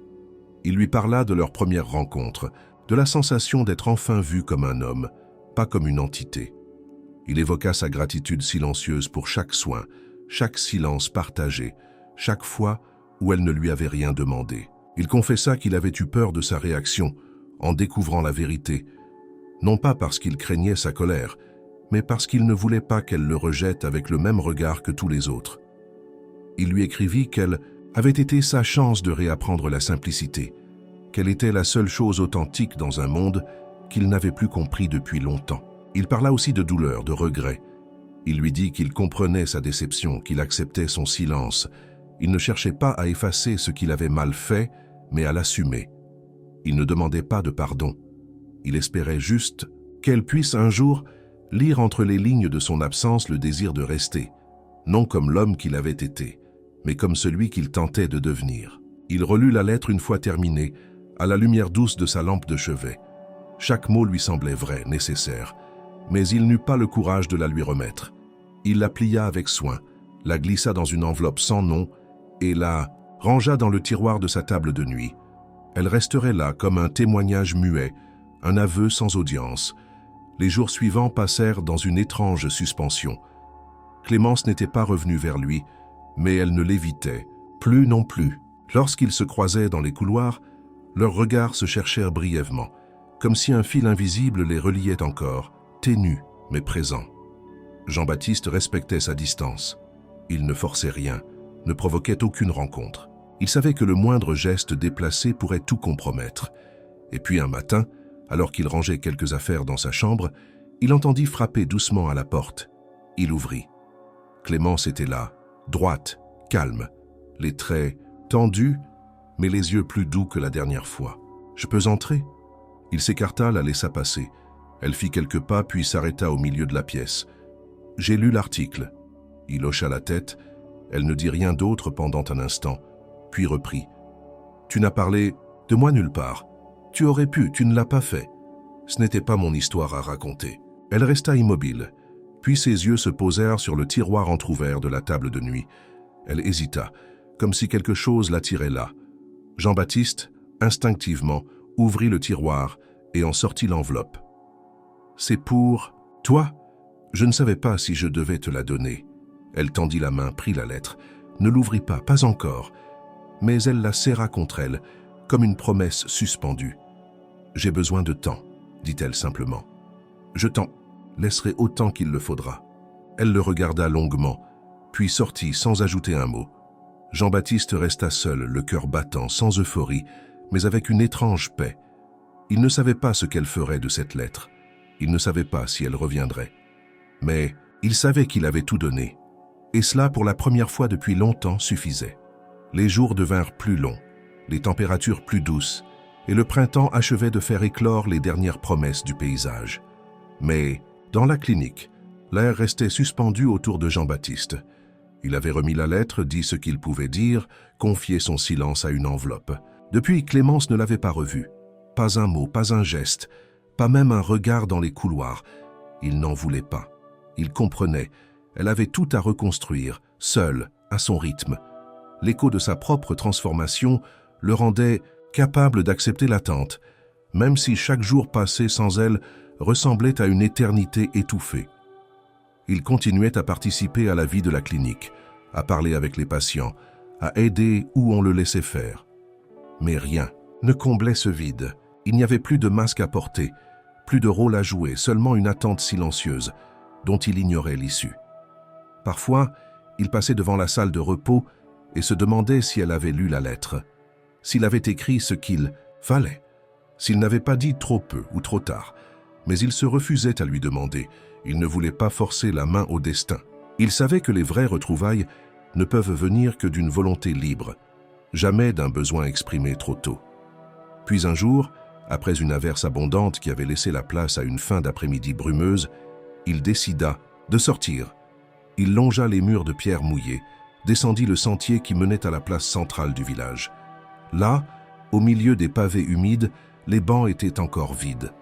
Il lui parla de leur première rencontre, de la sensation d'être enfin vu comme un homme, pas comme une entité. Il évoqua sa gratitude silencieuse pour chaque soin, chaque silence partagé, chaque fois où elle ne lui avait rien demandé. Il confessa qu'il avait eu peur de sa réaction en découvrant la vérité, non pas parce qu'il craignait sa colère, mais parce qu'il ne voulait pas qu'elle le rejette avec le même regard que tous les autres. Il lui écrivit qu'elle avait été sa chance de réapprendre la simplicité, qu'elle était la seule chose authentique dans un monde qu'il n'avait plus compris depuis longtemps. Il parla aussi de douleur, de regret. Il lui dit qu'il comprenait sa déception, qu'il acceptait son silence. Il ne cherchait pas à effacer ce qu'il avait mal fait, mais à l'assumer. Il ne demandait pas de pardon. Il espérait juste qu'elle puisse un jour lire entre les lignes de son absence le désir de rester, non comme l'homme qu'il avait été, mais comme celui qu'il tentait de devenir. Il relut la lettre une fois terminée, à la lumière douce de sa lampe de chevet. Chaque mot lui semblait vrai, nécessaire, mais il n'eut pas le courage de la lui remettre. Il la plia avec soin, la glissa dans une enveloppe sans nom et la rangea dans le tiroir de sa table de nuit. Elle resterait là comme un témoignage muet, un aveu sans audience. Les jours suivants passèrent dans une étrange suspension. Clémence n'était pas revenue vers lui, mais elle ne l'évitait plus non plus. Lorsqu'ils se croisaient dans les couloirs, leurs regards se cherchèrent brièvement, comme si un fil invisible les reliait encore, ténu mais présent. Jean-Baptiste respectait sa distance. Il ne forçait rien, ne provoquait aucune rencontre. Il savait que le moindre geste déplacé pourrait tout compromettre. Et puis un matin, alors qu'il rangeait quelques affaires dans sa chambre, il entendit frapper doucement à la porte. Il ouvrit. Clémence était là, droite, calme, les traits tendus, mais les yeux plus doux que la dernière fois. « Je peux entrer ?» Il s'écarta, la laissa passer. Elle fit quelques pas, puis s'arrêta au milieu de la pièce. « J'ai lu l'article. » Il hocha la tête. Elle ne dit rien d'autre pendant un instant, puis reprit. « Tu n'as parlé de moi nulle part. Tu aurais pu, tu ne l'as pas fait. Ce n'était pas mon histoire à raconter. » Elle resta immobile, puis ses yeux se posèrent sur le tiroir entrouvert de la table de nuit. Elle hésita, comme si quelque chose l'attirait là. Jean-Baptiste, instinctivement, ouvrit le tiroir et en sortit l'enveloppe. « C'est pour toi ? Je ne savais pas si je devais te la donner. » Elle tendit la main, prit la lettre, ne l'ouvrit pas encore, mais elle la serra contre elle, comme une promesse suspendue. « J'ai besoin de temps, » dit-elle simplement. « Je t'en laisserai autant qu'il le faudra. » Elle le regarda longuement, puis sortit sans ajouter un mot. Jean-Baptiste resta seul, le cœur battant, sans euphorie, mais avec une étrange paix. Il ne savait pas ce qu'elle ferait de cette lettre. Il ne savait pas si elle reviendrait. Mais il savait qu'il avait tout donné. Et cela, pour la première fois depuis longtemps, suffisait. Les jours devinrent plus longs, les températures plus douces, et le printemps achevait de faire éclore les dernières promesses du paysage. Mais, dans la clinique, l'air restait suspendu autour de Jean-Baptiste. Il avait remis la lettre, dit ce qu'il pouvait dire, confié son silence à une enveloppe. Depuis, Clémence ne l'avait pas revu. Pas un mot, pas un geste, pas même un regard dans les couloirs. Il n'en voulait pas. Il comprenait. Elle avait tout à reconstruire, seule, à son rythme. L'écho de sa propre transformation le rendait capable d'accepter l'attente, même si chaque jour passé sans elle ressemblait à une éternité étouffée. Il continuait à participer à la vie de la clinique, à parler avec les patients, à aider où on le laissait faire. Mais rien ne comblait ce vide. Il n'y avait plus de masque à porter, plus de rôle à jouer, seulement une attente silencieuse, dont il ignorait l'issue. Parfois, il passait devant la salle de repos et se demandait si elle avait lu la lettre, s'il avait écrit ce qu'il fallait, s'il n'avait pas dit trop peu ou trop tard, mais il se refusait à lui demander. Il ne voulait pas forcer la main au destin. Il savait que les vraies retrouvailles ne peuvent venir que d'une volonté libre, jamais d'un besoin exprimé trop tôt. Puis un jour, après une averse abondante qui avait laissé la place à une fin d'après-midi brumeuse, il décida de sortir. Il longea les murs de pierre mouillés, descendit le sentier qui menait à la place centrale du village. Là, au milieu des pavés humides, les bancs étaient encore vides.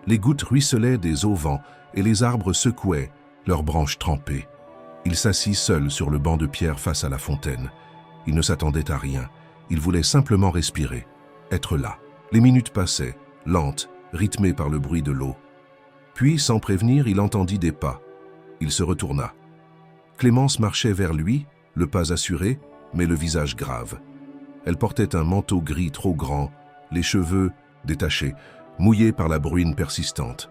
Les gouttes ruisselaient des auvents et les arbres secouaient, leurs branches trempées. Il s'assit seul sur le banc de pierre face à la fontaine. Il ne s'attendait à rien. Il voulait simplement respirer, être là. Les minutes passaient, lentes, rythmées par le bruit de l'eau. Puis, sans prévenir, il entendit des pas. Il se retourna. Clémence marchait vers lui, le pas assuré, mais le visage grave. Elle portait un manteau gris trop grand, les cheveux détachés, mouillés par la bruine persistante.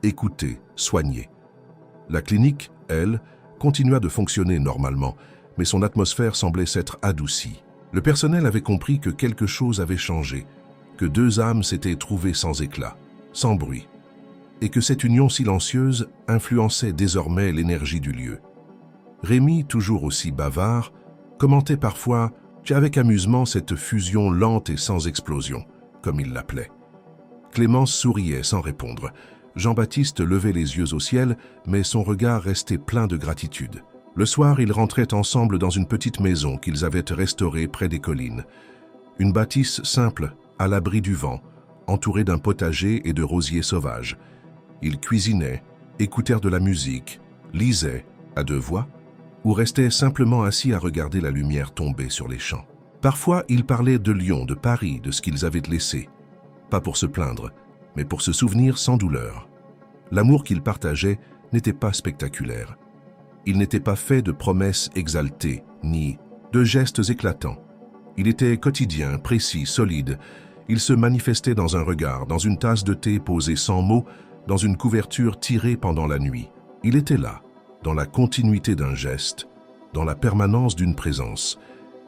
écouter, soigner. La clinique, elle, continua de fonctionner normalement, mais son atmosphère semblait s'être adoucie. Le personnel avait compris que quelque chose avait changé, que deux âmes s'étaient trouvées sans éclat, sans bruit, et que cette union silencieuse influençait désormais l'énergie du lieu. Rémi, toujours aussi bavard, commentait parfois avec amusement cette fusion lente et sans explosion, comme il l'appelait. Clémence souriait sans répondre. Jean-Baptiste levait les yeux au ciel, mais son regard restait plein de gratitude. Le soir, ils rentraient ensemble dans une petite maison qu'ils avaient restaurée près des collines. Une bâtisse simple, à l'abri du vent, entourée d'un potager et de rosiers sauvages. Ils cuisinaient, écoutèrent de la musique, lisaient, à deux voix, ou restaient simplement assis à regarder la lumière tomber sur les champs. Parfois, ils parlaient de Lyon, de Paris, de ce qu'ils avaient laissé. Pas pour se plaindre, mais pour se souvenir sans douleur. L'amour qu'ils partageaient n'était pas spectaculaire. Il n'était pas fait de promesses exaltées, ni de gestes éclatants. Il était quotidien, précis, solide. Il se manifestait dans un regard, dans une tasse de thé posée sans mots, dans une couverture tirée pendant la nuit. Il était là, dans la continuité d'un geste, dans la permanence d'une présence.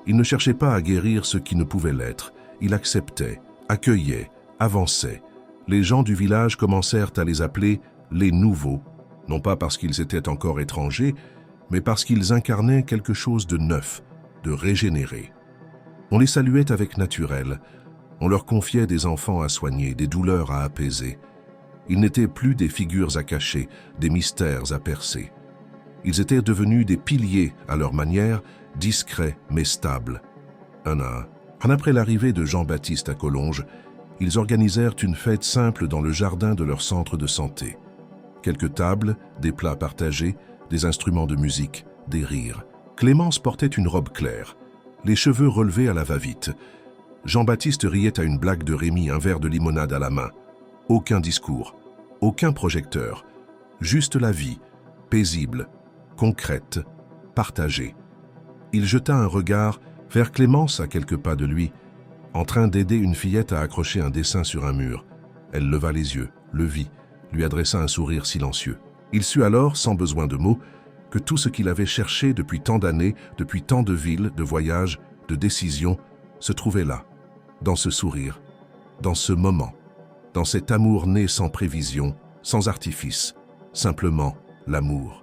Il ne cherchait pas à guérir ce qui ne pouvait l'être. Il acceptait, accueillait, avançait. Les gens du village commencèrent à les appeler les nouveaux, non pas parce qu'ils étaient encore étrangers, mais parce qu'ils incarnaient quelque chose de neuf, de régénéré. On les saluait avec naturel, on leur confiait des enfants à soigner, des douleurs à apaiser. Ils n'étaient plus des figures à cacher, des mystères à percer. Ils étaient devenus des piliers à leur manière, discrets mais stables. Un à un. Après l'arrivée de Jean-Baptiste à Collonges, ils organisèrent une fête simple dans le jardin de leur centre de santé. Quelques tables, des plats partagés, des instruments de musique, des rires. Clémence portait une robe claire, les cheveux relevés à la va-vite. Jean-Baptiste riait à une blague de Rémi, un verre de limonade à la main. Aucun discours, aucun projecteur, juste la vie, paisible, concrète, partagée. Il jeta un regard vers Clémence à quelques pas de lui, en train d'aider une fillette à accrocher un dessin sur un mur. Elle leva les yeux, le vit, lui adressa un sourire silencieux. Il sut alors, sans besoin de mots, que tout ce qu'il avait cherché depuis tant d'années, depuis tant de villes, de voyages, de décisions, se trouvait là, dans ce sourire, dans ce moment, dans cet amour né sans prévision, sans artifice, simplement l'amour.